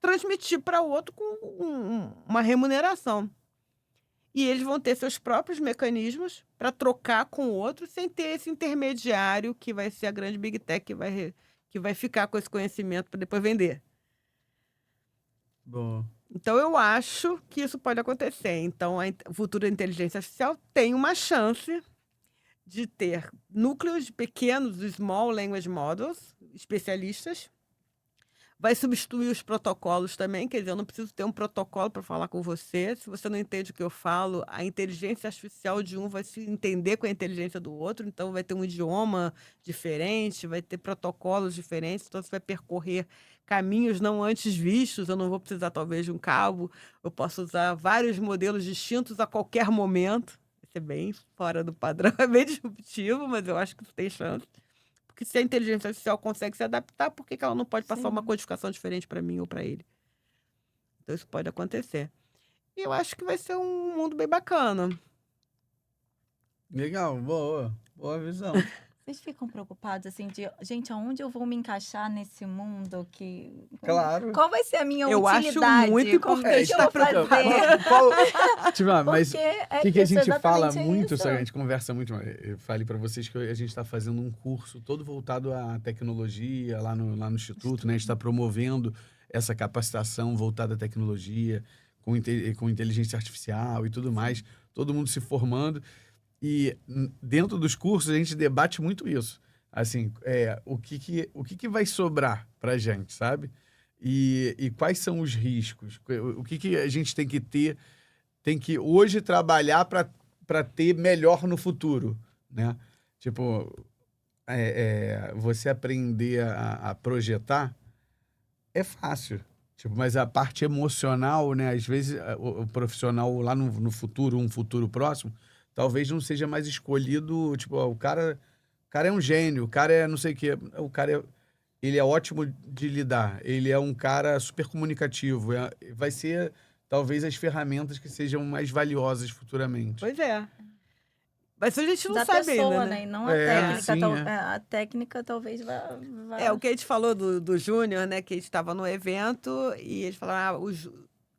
transmitir para o outro com uma remuneração. E eles vão ter seus próprios mecanismos para trocar com o outro sem ter esse intermediário que vai ser a grande Big Tech que vai ficar com esse conhecimento para depois vender. Bom. Então, eu acho que isso pode acontecer. Então, a futura inteligência artificial tem uma chance de ter núcleos pequenos, small language models, especialistas. Vai substituir os protocolos também, quer dizer, eu não preciso ter um protocolo para falar com você. Se você não entende o que eu falo, a inteligência artificial de um vai se entender com a inteligência do outro, então vai ter um idioma diferente, vai ter protocolos diferentes, então você vai percorrer caminhos não antes vistos. Eu não vou precisar, talvez, de um cabo, eu posso usar vários modelos distintos a qualquer momento. Isso é bem fora do padrão, é bem disruptivo, mas eu acho que isso tem chance. Porque se a inteligência artificial consegue se adaptar, por que ela não pode passar uma codificação diferente para mim ou para ele? Então, isso pode acontecer. E eu acho que vai ser um mundo bem bacana. Legal, boa visão. Vocês ficam preocupados, assim, de... Gente, aonde eu vou me encaixar nesse mundo que... Claro. Qual vai ser a minha Eu acho utilidade? muito importante O que eu vou estar fazer? Tipo, mas Porque o que a isso, gente fala exatamente muito, isso. a gente conversa muito. Eu falei para vocês que a gente está fazendo um curso todo voltado à tecnologia lá no Instituto, né? A gente está promovendo essa capacitação voltada à tecnologia, com inteligência artificial e tudo mais. Todo mundo se formando. E dentro dos cursos a gente debate muito isso. Assim, o que vai sobrar pra gente, sabe? E quais são os riscos? O que a gente tem que ter, tem que hoje trabalhar para ter melhor no futuro, né? Tipo, você aprender a projetar é fácil. Tipo, mas a parte emocional, né? Às vezes o profissional lá no futuro, um futuro próximo, talvez não seja mais escolhido, tipo, ó, o cara é um gênio, o cara é não sei o quê, ele é ótimo de lidar, ele é um cara super comunicativo, vai ser talvez as ferramentas que sejam mais valiosas futuramente. Pois é. Mas isso a gente não da sabe pessoa, ainda, né? né? E não a É, técnica. sim, é. A técnica talvez vá... O que a gente falou do Júnior, né? Que a gente estava no evento e eles falaram, os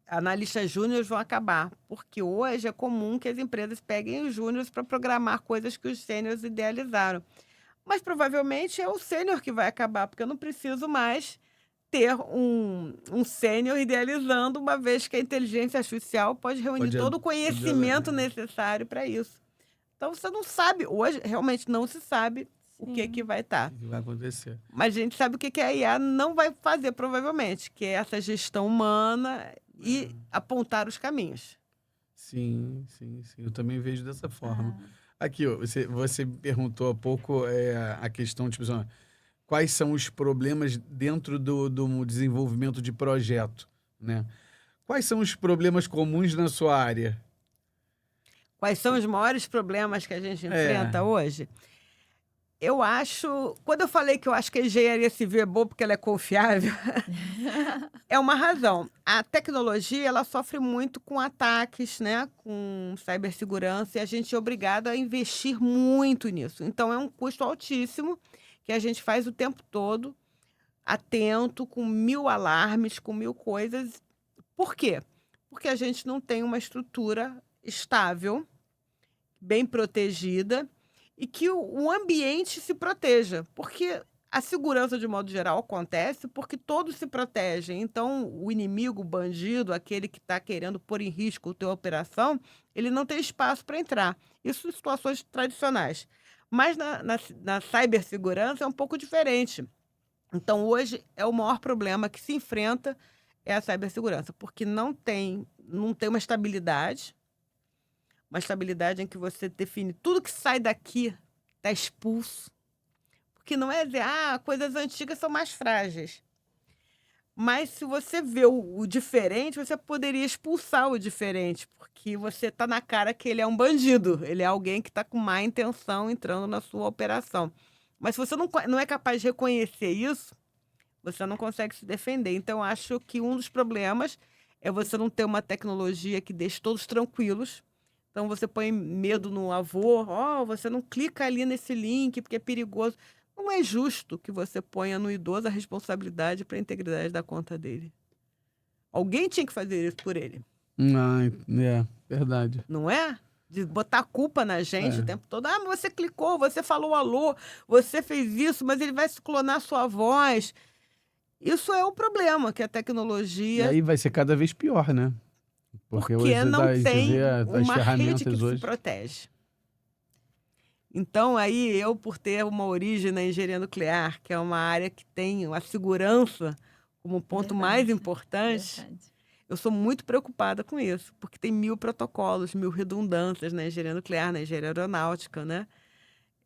analistas júniores vão acabar. Porque hoje é comum que as empresas peguem os júniores para programar coisas que os sêniores idealizaram. Mas provavelmente é o sênior que vai acabar, porque eu não preciso mais ter um sênior idealizando, uma vez que a inteligência artificial pode reunir todo o conhecimento necessário para isso. Então você não sabe, hoje realmente não se sabe o que vai estar. O que vai acontecer. Mas a gente sabe o que a IA não vai fazer, provavelmente, que é essa gestão humana e apontar os caminhos. Sim. Eu também vejo dessa forma. Aqui, ó, você perguntou há pouco a questão, tipo, assim, quais são os problemas dentro do desenvolvimento de projeto, né? Quais são os problemas comuns na sua área? Quais são os maiores problemas que a gente enfrenta hoje? Eu acho... Quando eu falei que eu acho que a engenharia civil é boa porque ela é confiável, é uma razão. A tecnologia, ela sofre muito com ataques, né? Com cibersegurança, e a gente é obrigado a investir muito nisso. Então, é um custo altíssimo que a gente faz o tempo todo, atento, com 1000 alarmes, com 1000 coisas. Por quê? Porque a gente não tem uma estrutura estável, bem protegida, e que o ambiente se proteja. Porque a segurança, de modo geral, acontece porque todos se protegem. Então, o inimigo, o bandido, aquele que está querendo pôr em risco a tua operação, ele não tem espaço para entrar. Isso em situações tradicionais. Mas na cibersegurança é um pouco diferente. Então, hoje, é o maior problema que se enfrenta é a cibersegurança, porque não tem uma estabilidade em que você define tudo que sai daqui está expulso. Porque não é dizer, coisas antigas são mais frágeis. Mas se você vê o diferente, você poderia expulsar o diferente, porque você está na cara que ele é um bandido, ele é alguém que está com má intenção entrando na sua operação. Mas se você não é capaz de reconhecer isso, você não consegue se defender. Então, acho que um dos problemas é você não ter uma tecnologia que deixe todos tranquilos. Então, você põe medo no avô, você não clica ali nesse link porque é perigoso. Não é justo que você ponha no idoso a responsabilidade para a integridade da conta dele. Alguém tinha que fazer isso por ele. Verdade. Não é? De botar a culpa na gente o tempo todo. Mas você clicou, você falou alô, você fez isso, mas ele vai se clonar sua voz. Isso é um problema que a tecnologia... E aí vai ser cada vez pior, né? Porque hoje não tem as uma rede que hoje se protege. Então, aí, eu, por ter uma origem na engenharia nuclear, que é uma área que tem a segurança como ponto mais importante, eu sou muito preocupada com isso, porque tem 1000 protocolos, 1000 redundâncias na engenharia nuclear, na engenharia aeronáutica, né?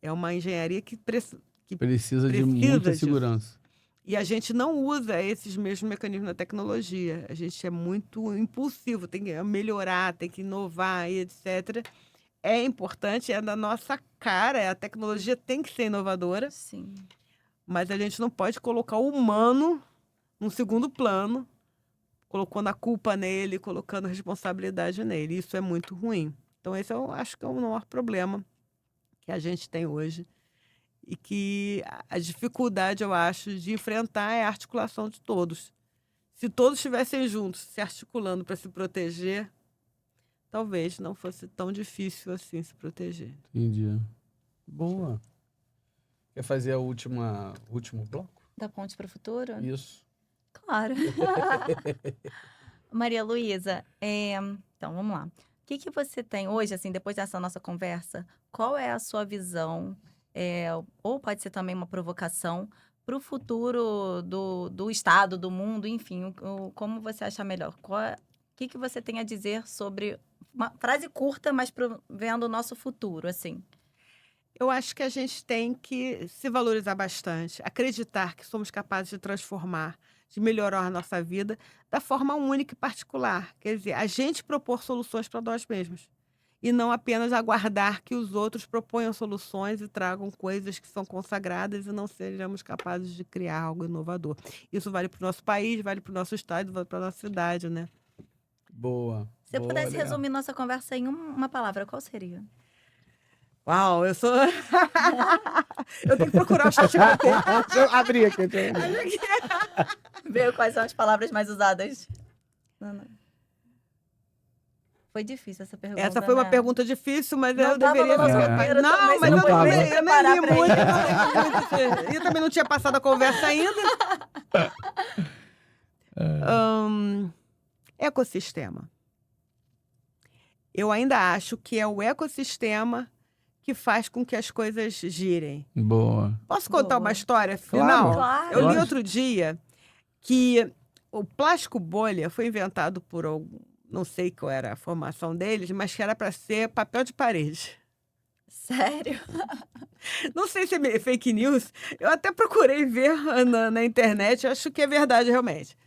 É uma engenharia que precisa de muita segurança. E a gente não usa esses mesmos mecanismos na tecnologia. A gente é muito impulsivo, tem que melhorar, tem que inovar e etc. É importante, é da nossa cara, a tecnologia tem que ser inovadora. Sim. Mas a gente não pode colocar o humano num segundo plano, colocando a culpa nele, colocando a responsabilidade nele. Isso é muito ruim. Então, esse eu acho que é o maior problema que a gente tem hoje. E que a dificuldade, eu acho, de enfrentar é a articulação de todos. Se todos estivessem juntos, se articulando para se proteger, talvez não fosse tão difícil assim se proteger. Entendi. Boa. Quer fazer o último bloco? Da Ponte para o Futuro? Isso. Claro. Maria Luísa, então vamos lá. O que você tem hoje, assim, depois dessa nossa conversa, qual é a sua visão, ou pode ser também uma provocação, para o futuro do Estado, do mundo, enfim, como você acha melhor? O que você tem a dizer sobre... Uma frase curta, mas vendo o nosso futuro, assim. Eu acho que a gente tem que se valorizar bastante, acreditar que somos capazes de transformar, de melhorar a nossa vida da forma única e particular. Quer dizer, a gente propor soluções para nós mesmos. E não apenas aguardar que os outros proponham soluções e tragam coisas que são consagradas e não sejamos capazes de criar algo inovador. Isso vale para o nosso país, vale para o nosso estado, vale para a nossa cidade, né? Boa. Se eu pudesse resumir nossa conversa em uma palavra, qual seria? Uau, eu sou... eu tenho que procurar o chat GPT. Deixa eu abrir aqui. Olha aqui. Ver quais são as palavras mais usadas. Não. Foi difícil essa pergunta, Essa foi uma né? pergunta difícil, mas Não eu tava deveria... no nosso É. roteiro Não, também, mas senão eu não não tava. li, eu nem preparar li pra muito. isso. Eu não li muito. E também não tinha passado a conversa ainda. Ecossistema. Eu ainda acho que é o ecossistema que faz com que as coisas girem. Boa. Posso contar Boa. uma história Claro. final? Claro. Eu li Lógico. outro dia que o plástico bolha foi inventado por algum, não sei qual era a formação deles, mas que era para ser papel de parede. Sério? Não sei se é fake news. Eu até procurei ver na internet, eu acho que é verdade realmente.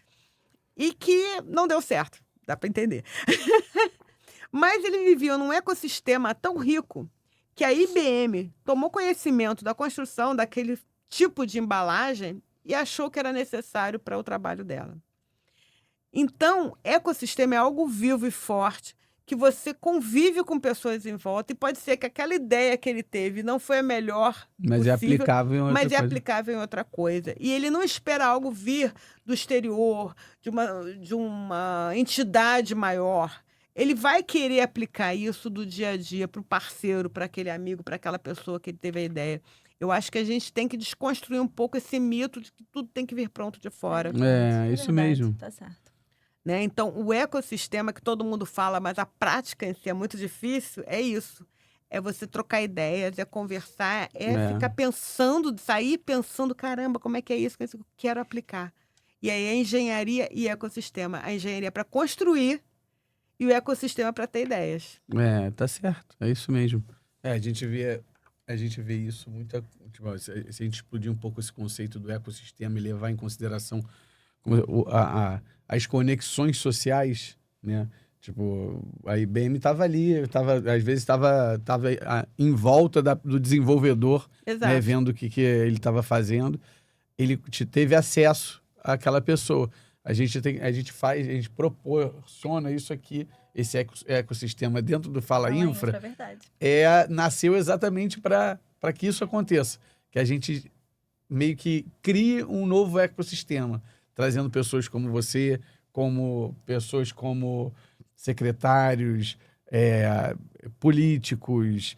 E que não deu certo, dá para entender. Mas ele vivia num ecossistema tão rico que a IBM tomou conhecimento da construção daquele tipo de embalagem e achou que era necessário para o trabalho dela. Então, ecossistema é algo vivo e forte, que você convive com pessoas em volta, e pode ser que aquela ideia que ele teve não foi a melhor Mas é possível, aplicável em outra mas é coisa. aplicável em outra coisa. E ele não espera algo vir do exterior, de uma entidade maior. Ele vai querer aplicar isso do dia a dia para o parceiro, para aquele amigo, para aquela pessoa que ele teve a ideia. Eu acho que a gente tem que desconstruir um pouco esse mito de que tudo tem que vir pronto de fora. É, isso verdade, mesmo. Tá certo. Né? Então, o ecossistema que todo mundo fala, mas a prática em si é muito difícil, é isso. É você trocar ideias, é conversar, É. ficar pensando, sair pensando, caramba, como é que é isso que eu quero aplicar. E aí a engenharia e ecossistema. A engenharia para construir e o ecossistema para ter ideias. É, tá certo. É isso mesmo. É, a gente vê isso muito. Tipo, se a gente explodir um pouco esse conceito do ecossistema e levar em consideração as conexões sociais, né? Tipo, a IBM estava ali, às vezes estava em volta do desenvolvedor, Exato. né? Vendo o que ele estava fazendo. Ele teve acesso àquela pessoa. A gente proporciona isso aqui, esse ecossistema dentro do Fala Infra, É verdade. nasceu exatamente para que isso aconteça. Que a gente meio que crie um novo ecossistema, trazendo pessoas como você, pessoas como secretários, políticos,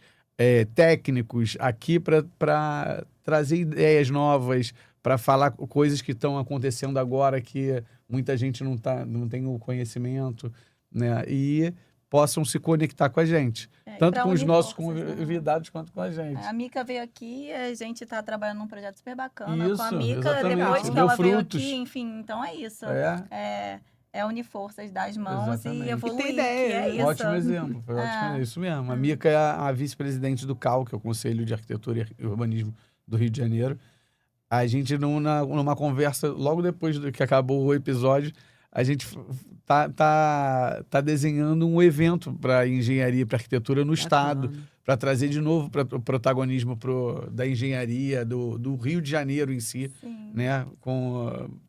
técnicos, aqui para trazer ideias novas, para falar coisas que estão acontecendo agora que muita gente não tem o conhecimento, né? E possam se conectar com a gente. Tanto pra com os unir nossos forças, né? convidados quanto com a gente. A Mica veio aqui, a gente tá trabalhando num projeto super bacana com a Isso, Mica, exatamente. depois que Deu ela veio frutos. aqui, enfim, então é isso. É. É unir forças das mãos Exatamente. e evoluir, E ter ideia, que é né? isso. Ótimo exemplo. Foi ótimo, é isso mesmo. A Mica é a vice-presidente do CAU, que é o Conselho de Arquitetura e Urbanismo do Rio de Janeiro. A gente, numa conversa, logo depois do que acabou o episódio, a gente tá desenhando um evento para engenharia e para arquitetura no estado, para trazer de novo o protagonismo da engenharia, do Rio de Janeiro em si, Sim. né?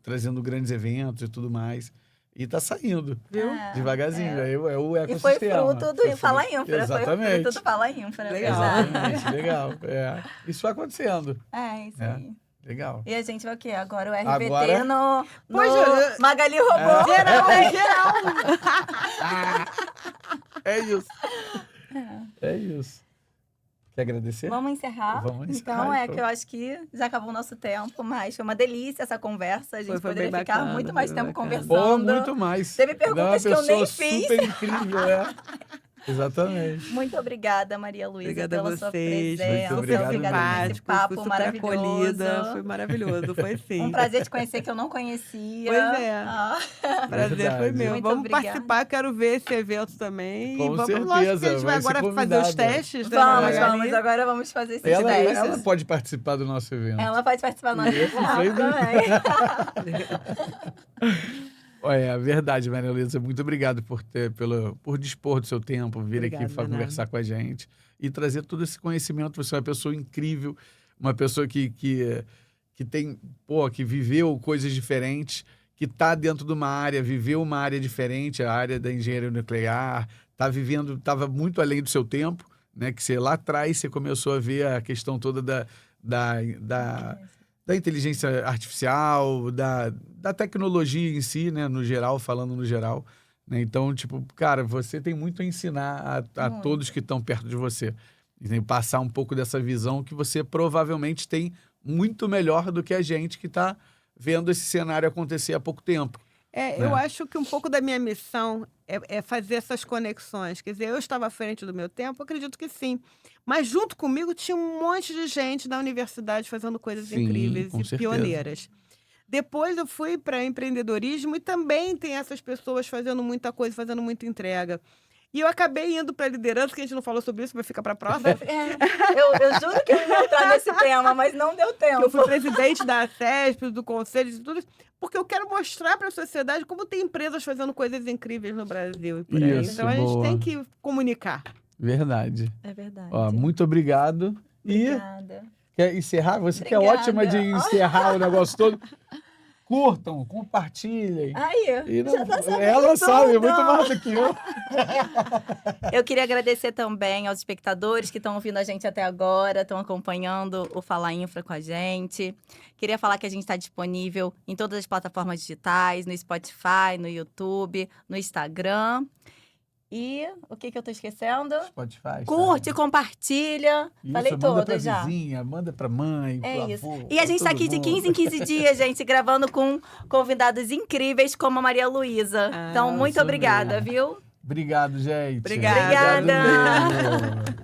Trazendo grandes eventos e tudo mais. E tá saindo, Viu? devagarzinho. É o E foi ecossistema. fruto do Fala Infra. Exatamente. Foi fruto do Fala Infra. Legal. Exatamente, legal. Isso vai acontecendo. Isso É. aí. Legal. E a gente vai o quê? Agora o RVT Agora- no Pois é. Magali Robô. Geral. É isso. É isso. Quer agradecer? Vamos encerrar? Vamos encerrar, Então, então. que eu acho que já acabou o nosso tempo, mas foi uma delícia essa conversa. A gente Foi poderia bem ficar bacana, muito foi mais bem tempo bacana. conversando. Pô, muito mais. Teve Ela é uma perguntas que eu nem pessoa fiz. super incrível, Exatamente. Muito obrigada, Maria Luísa, Obrigada a pela sua vocês. presença. Muito Super obrigado Obrigada por esse simpático, papo fui super maravilhoso. acolhida. Foi maravilhoso, foi sim. Um prazer te conhecer que eu não conhecia. Pois é. Ah, Prazer Verdade. foi meu. Muito vamos obrigada. participar, quero ver esse evento também. Com e vamos, certeza, lógico que a gente vai vai ser agora fazer os convidada. testes. né, vamos, Magali? vamos. Agora vamos fazer esses Ela testes. pode participar do nosso evento. Ela pode participar do nosso Isso, evento sem também. É verdade, Maria Luísa. Muito obrigado por dispor do seu tempo, vir Obrigada, aqui para Renato. conversar com a gente e trazer todo esse conhecimento. Você é uma pessoa incrível, uma pessoa que tem, que viveu coisas diferentes, que está dentro de uma área, viveu uma área diferente, a área da engenharia nuclear, estava muito além do seu tempo, né? Que você lá atrás você começou a ver a questão toda da inteligência artificial, da tecnologia em si, né? No geral, falando no geral. Né? Então, tipo, cara, você tem muito a ensinar a todos que estão perto de você. E tem que passar um pouco dessa visão que você provavelmente tem muito melhor do que a gente que está vendo esse cenário acontecer há pouco tempo. Eu acho que um pouco da minha missão é fazer essas conexões. Quer dizer, eu estava à frente do meu tempo, acredito que sim. Mas junto comigo tinha um monte de gente da universidade fazendo coisas Sim, incríveis com e certeza. pioneiras. Depois eu fui para empreendedorismo e também tem essas pessoas fazendo muita coisa, fazendo muita entrega. E eu acabei indo para a liderança, que a gente não falou sobre isso, mas fica para a próxima. Eu juro que eu ia entrar nesse tema, mas não deu tempo. Eu fui presidente da CESP, do Conselho, de tudo isso, porque eu quero mostrar para a sociedade como tem empresas fazendo coisas incríveis no Brasil e por aí. Isso, Então a gente boa. tem que comunicar. Verdade. É verdade. Ó, muito obrigado. Obrigada. Quer encerrar? Você que é Obrigada. ótima de encerrar o negócio todo. Curtam, compartilhem. Aí, E já tá sabendo ela tudo. sabe muito mais do que eu. Eu queria agradecer também aos espectadores que estão ouvindo a gente até agora, estão acompanhando o Fala Infra com a gente. Queria falar que a gente está disponível em todas as plataformas digitais, no Spotify, no YouTube, no Instagram. E o que eu tô esquecendo? Spotify. Curte, compartilha. Isso, Falei manda pra todas já. vizinha, manda pra mãe, É pro isso. avô, E a gente tá pra aqui todo de 15 em mundo. 15 dias, gente, gravando com convidados incríveis como a Maria Luísa. Então, muito isso obrigada, mesmo. viu? Obrigado, gente. Obrigada. Obrigada. Obrigado mesmo.